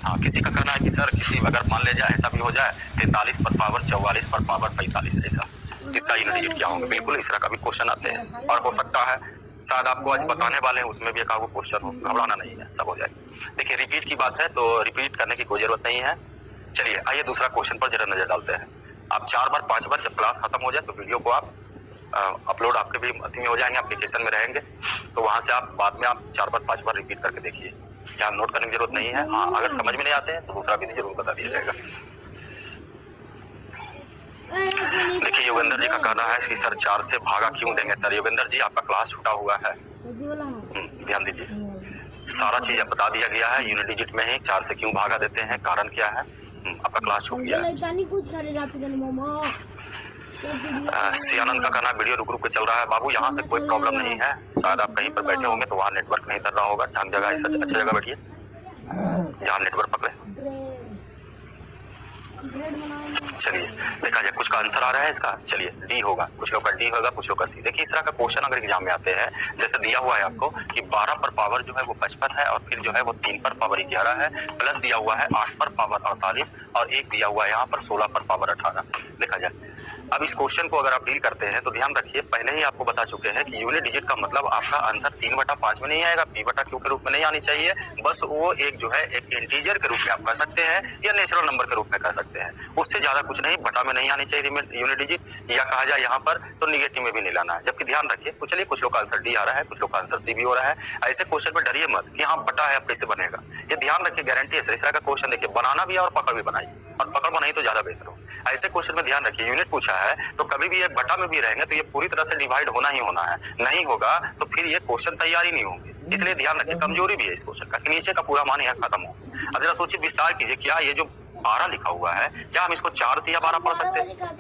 हाँ, किसी का कहना है कि सर किसी अगर मान ले जाए ऐसा भी हो जाए 43 पर पावर 44 पर पावर 45 ऐसा, इसका यूनिट डिजिट क्या होंगे। बिल्कुल इस तरह का भी क्वेश्चन आते हैं और हो सकता है शायद आपको आज बताने वाले हैं उसमें भी एक आगो क्वेश्चन हो, घबराना नहीं है, सब हो जाएगा। देखिए रिपीट की बात है तो रिपीट करने की कोई जरूरत नहीं है। चलिए आइए दूसरा क्वेश्चन पर जरा नजर डालते हैं। आप 4 बार 5 बार जब क्लास खत्म हो जाए तो वीडियो को आप अपलोड आपके भी अति में हो जाएंगे, एप्लीकेशन में रहेंगे, तो वहां से आप बाद में आप 4 बार 5 बार रिपीट करके देखिए, यहाँ नोट करने की जरूरत नहीं है। हाँ, अगर समझ में नहीं आते हैं तो दूसरा विधि जरूर बता दिया जाएगा। देखिए योगेंद्र जी का कहना है कि सर 4 से भागा क्यों देंगे सर। योगेंद्र जी आपका क्लास छूटा हुआ है, ध्यान दीजिए। सारा चीज बता दिया गया है यूनिट डिजिट में ही 4 से क्यों भागा देते हैं, कारण क्या है। आपका क्लास छूट गया है। सियानंद का कहना वीडियो रुक रुक के चल रहा है। बाबू यहाँ से कोई प्रॉब्लम नहीं है, शायद आप कहीं पर बैठे होंगे तो वहाँ नेटवर्क नहीं कर रहा होगा। ढंग जगह अच्छी जगह बैठिए जहाँ नेटवर्क पकड़े। चलिए देखा जाए कुछ का आंसर आ रहा है इसका। चलिए डी होगा, कुछ लोग का डी होगा, कुछ लोग का सी। देखिए इस तरह का क्वेश्चन अगर एग्जाम में आते हैं, जैसे दिया हुआ है आपको कि 12 पर पावर जो है वो 55 है और फिर जो है वो 3 पर पावर 11 है, प्लस दिया हुआ है 8 पर पावर 48 और एक दिया हुआ है यहाँ पर 16 पर पावर 18। देखा जाए अब इस क्वेश्चन को अगर आप डील करते हैं तो ध्यान रखिए, पहले ही आपको बता चुके हैं कि यूनिट डिजिट का मतलब आपका आंसर 3/5 में नहीं आएगा, p/q के रूप में नहीं आनी चाहिए। बस वो एक जो है एक इंटीजर के रूप में आप कर सकते हैं या नेचुरल नंबर के रूप में कर सकते हैं, उससे ज्यादा कुछ नहीं। बटा में नहीं आनी चाहिए यूनिट डिजिट, या कहा जाए यहाँ पर तो निगेटिव में भी नहीं लाना है। जबकि ध्यान रखिए चलिए कुछ लोग का आंसर डी आ रहा है, कुछ लोग का आंसर सी भी हो रहा है। ऐसे क्वेश्चन में डरिए मत कि हाँ बटा है अब कैसे बनेगा, ये ध्यान रखिए गारंटी है। इस तरह का क्वेश्चन देखिए बनाना भी है और पकड़ भी बनाइए, और पकड़ बनाई तो ज्यादा बेहतर हो। ऐसे क्वेश्चन में ध्यान रखिए यूनिट पूछा है तो कभी भी एक बटा में भी रहेंगे तो ये पूरी तरह से डिवाइड होना ही होना है, नहीं होगा तो फिर ये क्वेश्चन तैयार ही नहीं होंगे। इसलिए ध्यान रखिए कमजोरी भी है इस क्वेश्चन का कि नीचे का पूरा मान यहाँ खत्म हो। अब जरा सोचिए विस्तार कीजिए, क्या ये जो 12 लिखा हुआ है क्या हम इसको 4 या 12 पढ़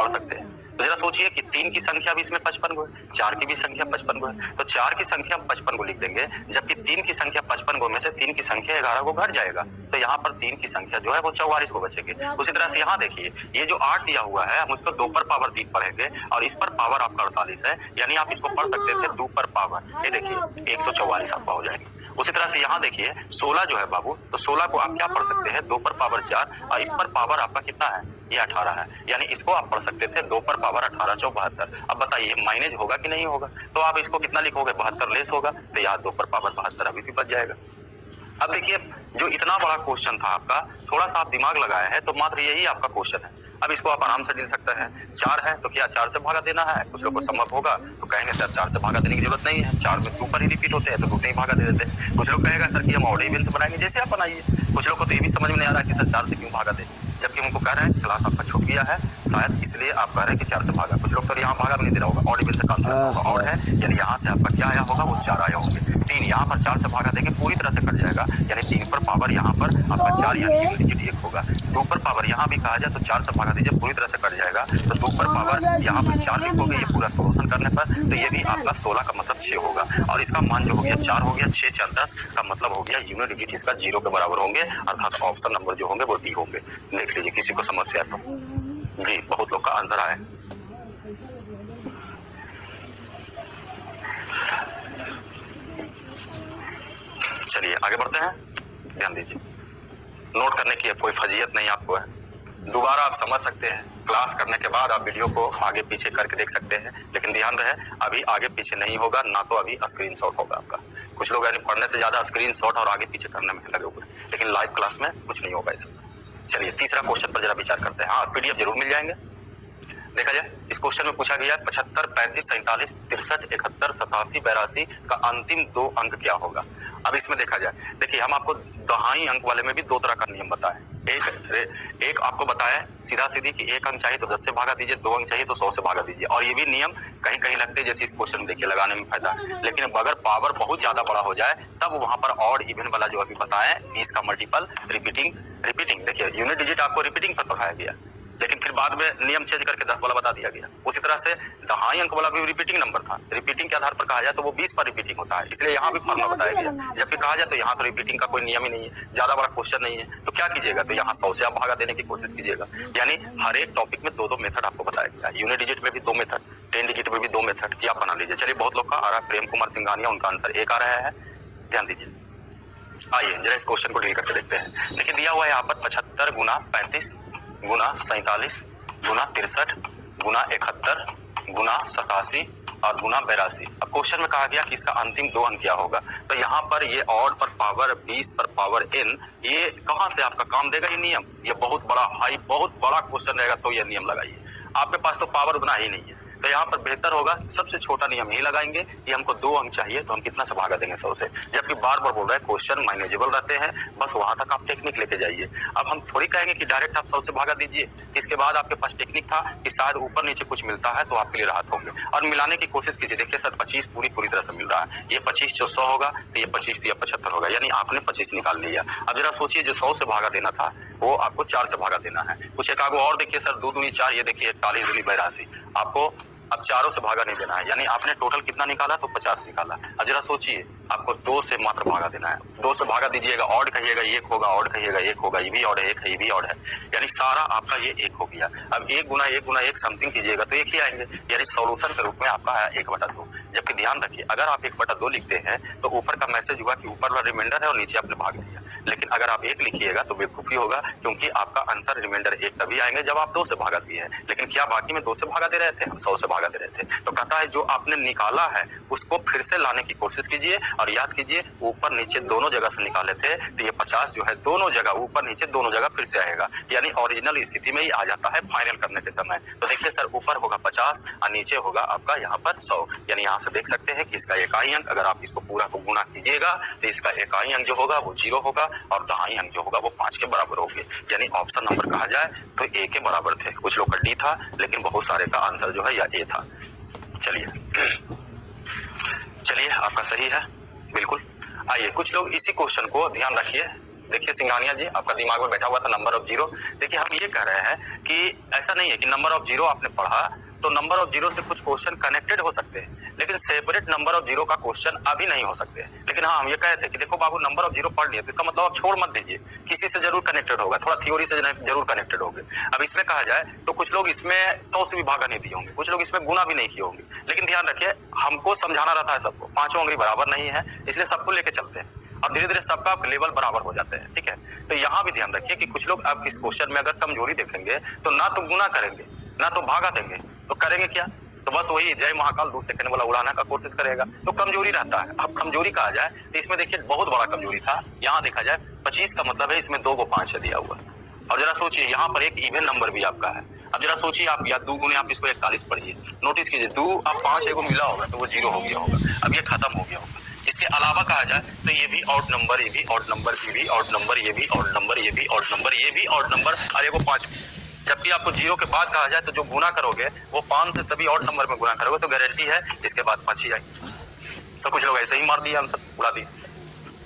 सकते हैं। तो जरा सोचिए कि 3 की संख्या भी इसमें 55 गो है, 4 की भी संख्या 55 गो है, तो 4 की संख्या 55 गो लिख देंगे, जबकि 3 की संख्या 55 गो में से 3 की संख्या 11 गो घट जाएगा, तो यहाँ पर 3 की संख्या जो है वो 44 गो बचेगी। उसी तरह से यहाँ देखिए ये जो 8 दिया हुआ है हम उसको 2 पर पावर 3 पढ़ेंगे और इस पर पावर आपका 48 है, यानी आप इसको पढ़ सकते थे 2 पर पावर, ये देखिए 144 आपका हो जाएगा। उसी तरह से यहाँ देखिए 16 जो है बाबू, तो 16 को आप क्या पढ़ सकते हैं 2 पर पावर 4 और इस पर पावर आपका कितना है ये 18 है, यानी इसको आप पढ़ सकते थे 2 पर पावर 18 × 72। अब बताइए माइनेज होगा कि नहीं होगा, तो आप इसको कितना लिखोगे 72 लेस होगा, तो यहाँ 2 पर पावर 72 अभी भी बच जाएगा। अब देखिए जो इतना बड़ा क्वेश्चन था आपका, थोड़ा सा आप दिमाग लगाया है तो मात्र यही आपका क्वेश्चन है। अब इसको आप आराम से डील सकते हैं। 4 है तो क्या 4 से भागा देना है, कुछ लोग को संभव होगा तो कहेंगे सर 4 से भागा देने की जरूरत नहीं है, 4 में 2 पर ही रिपीट होते हैं तो 2 से ही भागा दे देते हैं। कुछ लोग कहेगा सर कि हम ऑड इवन से बनाएंगे, जैसे आप बनाइए। कुछ लोग को तो ये भी समझ में नहीं आ रहा है कि सर 4 से क्यों भागा दे, जबकि उनको कह रहे हैं क्लास आपका छूट गया है शायद इसलिए आप कह रहे हैं कि 4 से भागा। कुछ लोग सर यहाँ भागा भी नहीं दे रहा होगा, ऑड इवन से काम होगा, ऑड है यानी यहाँ से आपका क्या आया होगा वो 4 आया होंगे, 3 यहाँ पर 4 से भागा देंगे पूरी तरह से कट जाएगा, यानी 3 पर पावर यहाँ पर आपका 4 यानी डिजिट 1 होगा। 2 पर पावर यहाँ भी कहा जाए तो 4 से भागा दीजिए पूरी तरह से कट जाएगा, तो 2 पर पावर यहाँ पर 4 लिखोगे ये पूरा सोल्यूशन करने पर, तो ये भी आपका 16 का मतलब 6 होगा और इसका मान जो हो गया 4 हो गया, 6 4 10 का मतलब हो गया यूनिट डिजिट इसका 0 के बराबर होंगे, अर्थात ऑप्शन नंबर जो होंगे वो डी होंगे। देख लीजिए किसी को समस्या है तो जी, बहुत लोग का आंसर आया। चलिए आगे बढ़ते हैं, ध्यान दीजिए। नोट करने की कोई फजीयत नहीं आपको है, दोबारा आप समझ सकते हैं, क्लास करने के बाद आप वीडियो को आगे पीछे करके देख सकते हैं, लेकिन ध्यान रहे अभी आगे पीछे नहीं होगा, ना तो अभी स्क्रीनशॉट होगा आपका। कुछ लोग यानी पढ़ने से ज्यादा स्क्रीनशॉट और आगे पीछे करने में लगे हुए, लेकिन लाइव क्लास में कुछ नहीं होगा इसमें। चलिए तीसरा क्वेश्चन पर जरा विचार करते हैं। हाँ पीडीएफ जरूर मिल जाएंगे। देखा जाए इस क्वेश्चन में पूछा गया 75 35 47 63 71 87 82 का अंतिम 2 अंक क्या होगा। अब इसमें देखा जाए, देखिए हम आपको दहाई अंक वाले में भी 2 तरह का नियम बताए। एक आपको बताया सीधा सीधी कि 1 अंक चाहिए तो 10 से भागा दीजिए, 2 अंक चाहिए तो 100 से भागा दीजिए, और ये भी नियम कहीं कहीं लगते हैं जैसे इस क्वेश्चन में देखिए लगाने में फायदा। लेकिन अगर पावर बहुत ज्यादा बड़ा हो जाए तब वहां पर ऑड इवन वाला जो अभी बताया 20 का मल्टीपल रिपीटिंग देखिए यूनिट डिजिट आपको रिपीटिंग पर पढ़ाया गया, लेकिन फिर बाद में नियम चेंज करके 10 वाला बता दिया गया। उसी तरह से दहाई अंक वाला भी रिपीटिंग नंबर था, रिपीटिंग के आधार पर कहा जाए तो वो 20 पर रिपीटिंग होता है, इसलिए यहाँ भी फॉर्मूला बताया गया। जबकि कहा जाए तो यहाँ तो रिपीटिंग का कोई नियम ही नहीं है, ज्यादा बड़ा क्वेश्चन नहीं है, तो क्या कीजिएगा तो यहाँ 100 से आप भागा देने की कोशिश कीजिएगा। यानी हर एक टॉपिक में 2 मेथड आपको बताया गया, यूनिट डिजिट में भी 2 मेथड, 10 डिजिट में भी 2 मेथड की आप बना लीजिए। चलिए बहुत लोग का आ रहा है, प्रेम कुमार सिंघानिया उनका आंसर 1 आ रहा है, ध्यान दीजिए। आइए जरा इस क्वेश्चन को डील करके देखते हैं। देखिए दिया हुआ है यहाँ पर 75 गुना 35 गुना 47 गुना 63 गुना 71 गुना 87 और गुना 82। अब क्वेश्चन में कहा गया कि इसका अंतिम 2 अंक क्या होगा, तो यहाँ पर ये ऑड पर पावर 20 पर पावर n, ये कहाँ से आपका काम देगा ये नियम, ये बहुत बड़ा क्वेश्चन रहेगा तो ये नियम लगाइए। आपके पास तो पावर उतना ही नहीं है, तो तो यहाँ पर बेहतर होगा सबसे छोटा नियम ही लगाएंगे कि हमको 2 अंक चाहिए, तो हम कितना से भागा देंगे 100 से। जबकि बार बार बोल रहे हैं क्वेश्चन मैनेजेबल रहते हैं, बस वहां तक आप टेक्निक लेके जाइए। अब हम थोड़ी कहेंगे कि डायरेक्ट आप 100 से भागा दीजिए, इसके बाद आपके पास टेक्निक था कि शायद ऊपर नीचे कुछ मिलता है तो आपके लिए राहत होंगे। और मिलाने की कोशिश कीजिए, देखिए सर 25 पूरी तरह से मिल रहा है, ये 25 जो 100 होगा तो ये 25 या 75 होगा, यानी आपने 25 निकाल लिया। अब जरा सोचिए जो 100 से भागा देना था वो आपको 4 से भागा देना है। कुछ एक आगे और देखिए सर, 2 दूनी 4, ये देखिए 41 दूनी 82, आपको अब 4 से भागा नहीं देना है, यानी आपने टोटल कितना निकाला तो 50 निकाला। अब जरा सोचिए आपको 2 से मात्र भागा देना है, 2 से भागा दीजिएगा, ऑड कहिएगा 1 होगा, ऑड कहिएगा 1 होगा, ये भी ऑड है 1 है, ये भी ऑड है, यानी सारा आपका ये 1 हो गया। अब 1 गुना 1 समथिंग कीजिएगा तो 1 ही आएंगे, यानी सोल्यूशन के रूप में आपका आया 1/2। जबकि ध्यान रखिए अगर आप 1/2 लिखते हैं तो ऊपर का मैसेज हुआ कि ऊपर वाला रिमाइंडर है और नीचे आपने भाग दिया, लेकिन अगर आप 1 लिखिएगा तो बेवकूफी होगा, क्योंकि आपका आंसर रिमाइंडर 1 तभी आएंगे जब आप 2 से भागा दिए हैं। लेकिन क्या बाकी में 2 से भागा दे रहे थे, हम 100 से भागा दे रहे थे। तो कहता है जो आपने निकाला है उसको फिर से लाने की कोशिश कीजिए, और याद कीजिए ऊपर नीचे दोनों जगह से निकाले थे तो ये 50 जो है दोनों जगह ऊपर नीचे दोनों जगह फिर से आएगा, यानी ओरिजिनल स्थिति में ही आ जाता है फाइनल करने के समय। तो देखिए सर ऊपर होगा 50 और नीचे होगा आपका यहाँ पर 100, यानी यहाँ से देख सकते हैं कि इसका इकाई अंक अगर आप इसको पूरा को गुणा कीजिएगा तो इसका इकाई अंक जो होगा वो 0 होगा और दहाई अंक जो होगा वो 5 के बराबर होंगे, यानी ऑप्शन नंबर कहा जाए तो A के बराबर थे। कुछ लोग का D था, लेकिन बहुत सारे का आंसर जो है या A था। चलिए आपका सही है बिल्कुल। आइए कुछ लोग इसी क्वेश्चन को ध्यान रखिए, देखिए सिंघानिया जी आपका दिमाग में बैठा हुआ था नंबर ऑफ जीरो। देखिए हम ये कह रहे हैं कि ऐसा नहीं है कि नंबर ऑफ जीरो आपने पढ़ा तो नंबर ऑफ जीरो से कुछ क्वेश्चन कनेक्टेड हो सकते हैं, लेकिन सेपरेट नंबर ऑफ जीरो का क्वेश्चन अभी नहीं हो सकते। लेकिन हाँ हम ये कहे थे कि देखो बाबू नंबर ऑफ जीरो पढ़ लिए तो इसका मतलब आप छोड़ मत दीजिए, किसी से जरूर कनेक्टेड होगा, थोड़ा थ्योरी से जरूर कनेक्टेड होंगे। अब इसमें कहा जाए तो कुछ लोग इसमें 100 से भी भागा नहीं दिए होंगे, कुछ लोग इसमें गुना भी नहीं किए होंगे, लेकिन ध्यान रखिए हमको समझाना रहता है सबको, पांचों अंगली बराबर नहीं है, इसलिए सबको लेके चलते हैं और धीरे धीरे सबका लेवल बराबर हो जाते हैं। ठीक है, तो यहाँ भी ध्यान रखिए कि कुछ लोग अब इस क्वेश्चन में अगर कमजोरी देखेंगे तो ना तो गुना करेंगे ना तो भागा देंगे, तो करेंगे क्या, तो बस वही जय महाकाल 2 सेकंड वाला उड़ाना का कोशिश करेगा, तो कमजोरी रहता है। अब कमजोरी कहा जाए तो इसमें देखिए बहुत बड़ा कमजोरी था, यहाँ देखा जाए 25 का मतलब है इसमें 2 को 5 से दिया हुआ। और जरा सोचिए यहाँ पर एक इवन नंबर भी आपका है। अब जरा सोचिए आप या 2 गुने आप इसको 41 पढ़िए, नोटिस कीजिए 2 अब 5 एगो मिला होगा तो वो 0 हो गया होगा, अब ये खत्म हो गया होगा। इसके अलावा कहा जाए तो ये भी ऑड नंबर, ये भी ऑड नंबर, ये भी ऑड नंबर, ये भी ऑड नंबर, ये भी ऑड नंबर, ये भी ऑड नंबर और एगो 5। जबकि आपको 0 के बाद कहा जाए तो जो गुना करोगे वो 5 से सभी ऑड नंबर में गुना करोगे तो गारंटी है इसके बाद 5 ही आएगी। तो कुछ लोग ऐसे ही मार दिया, आंसर उड़ा दिए।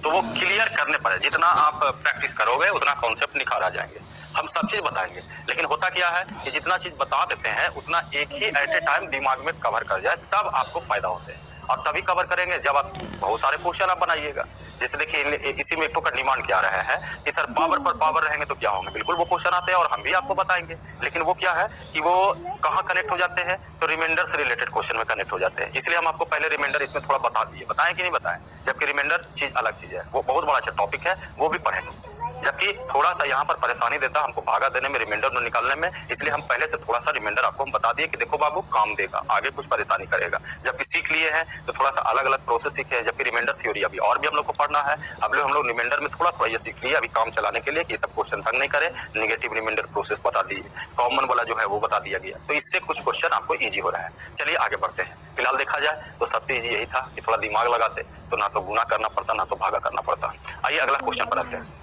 तो वो क्लियर करने पर जितना आप प्रैक्टिस करोगे उतना कॉन्सेप्ट निखार आ जाएंगे। हम सब चीज बताएंगे, लेकिन होता क्या है कि जितना चीज बता देते हैं उतना एक ही एट ए टाइम दिमाग में कवर कर जाए तब आपको फायदा होता है, और तभी कवर करेंगे जब आप बहुत सारे क्वेश्चन आप बनाइएगा। जैसे देखिए इसी में एक तो का डिमांड क्या रहा है कि सर पावर पर पावर रहेंगे तो क्या होंगे, बिल्कुल वो क्वेश्चन आते हैं और हम भी आपको बताएंगे, लेकिन वो क्या है कि वो कहाँ कनेक्ट हो जाते हैं तो रिमाइंडर से रिलेटेड क्वेश्चन में कनेक्ट हो जाते हैं। इसलिए हम आपको पहले रिमाइंडर इसमें थोड़ा बता दिए, बताएं कि नहीं बताएं, जबकि रिमाइंडर चीज अलग चीज है, वो बहुत बड़ा अच्छा टॉपिक है, वो भी पढ़ेंगे। जबकि थोड़ा सा यहाँ पर परेशानी देता हमको भागा देने में, रिमाइंडर में निकालने में, इसलिए हम पहले से थोड़ा सा रिमाइंडर आपको हम बता दिए कि देखो बाबू काम देगा, आगे कुछ परेशानी करेगा। जबकि सीख लिए हैं तो थोड़ा सा अलग अलग प्रोसेस सीखे हैं, जबकि रिमाइंडर थ्योरी अभी और भी हम लोग को पढ़ना है। अब हम लोग रिमाइंडर में थोड़ा थोड़ा ये सीख लिए अभी काम चलाने के लिए कि सब क्वेश्चन तंग नहीं करे, निगेटिव रिमाइंडर प्रोसेस बता दिए, कॉमन वाला जो है वो बता दिया गया, तो इससे कुछ क्वेश्चन आपको ईजी हो रहा है। चलिए आगे बढ़ते हैं। फिलहाल देखा जाए तो सबसे ईजी यही था कि थोड़ा दिमाग लगाते तो ना तो गुना करना पड़ता ना तो भागा करना पड़ता। आइए अगला क्वेश्चन पर आते हैं।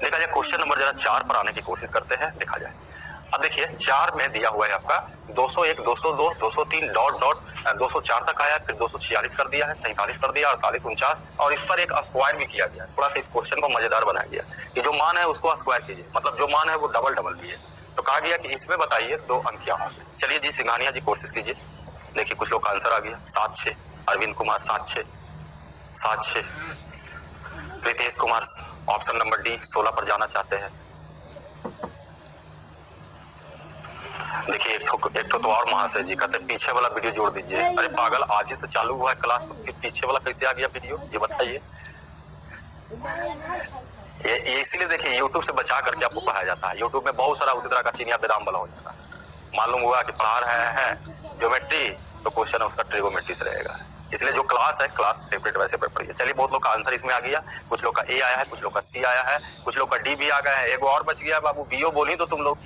देखा जाए क्वेश्चन नंबर जरा 4 पर आने की कोशिश करते हैं। देखा जाए अब देखिए 4 में दिया हुआ है आपका 201, 202, 203 डॉट डॉट 204 तक आया, फिर 246 कर दिया है, 47 कर दिया, 48, 49 और इस पर एक स्क्वायर भी किया गया। थोड़ा सा इस क्वेश्चन को मजेदार बनाया गया कि जो मान है उसको स्क्वायर कीजिए, मतलब जो मान है वो डबल डबल भी है। तो कहा गया कि इसमें बताइए 2 अंक क्या होंगे। चलिए जी सिंघानिया जी कोशिश कीजिए। देखिए कुछ लोग का आंसर आ गया 7-6, Arvind Kumar 7-6, 7-6, Ritesh Kumar option number D 16 पर जाना चाहते हैं। देखिए एक तो और महाशय जी कहते हैं पीछे वाला वीडियो जोड़ दीजिए। अरे पागल, आज ही से चालू हुआ है क्लास तो फिर पीछे वाला कैसे आ गया वीडियो, ये बताइए। ये इसीलिए देखिए यूट्यूब से बचा करके आपको पढ़ाया जाता है। यूट्यूब में बहुत सारा उसी तरह का चिनिया बेदाम वाला हो जाता है। मालूम हुआ कि पढ़ा रहे हैं ज्योमेट्री तो क्वेश्चन उसका ट्रिगोमेट्री से रहेगा, इसलिए जो क्लास है क्लास सेपरेट वैसे पढ़िए। चलिए बहुत लोग का आंसर इसमें आ गया, कुछ लोग का ए आया है, कुछ लोग का सी आया है, कुछ लोग का डी भी आ गया है, एक और बच गया बाबू, बीओ बोली तो तुम लोग।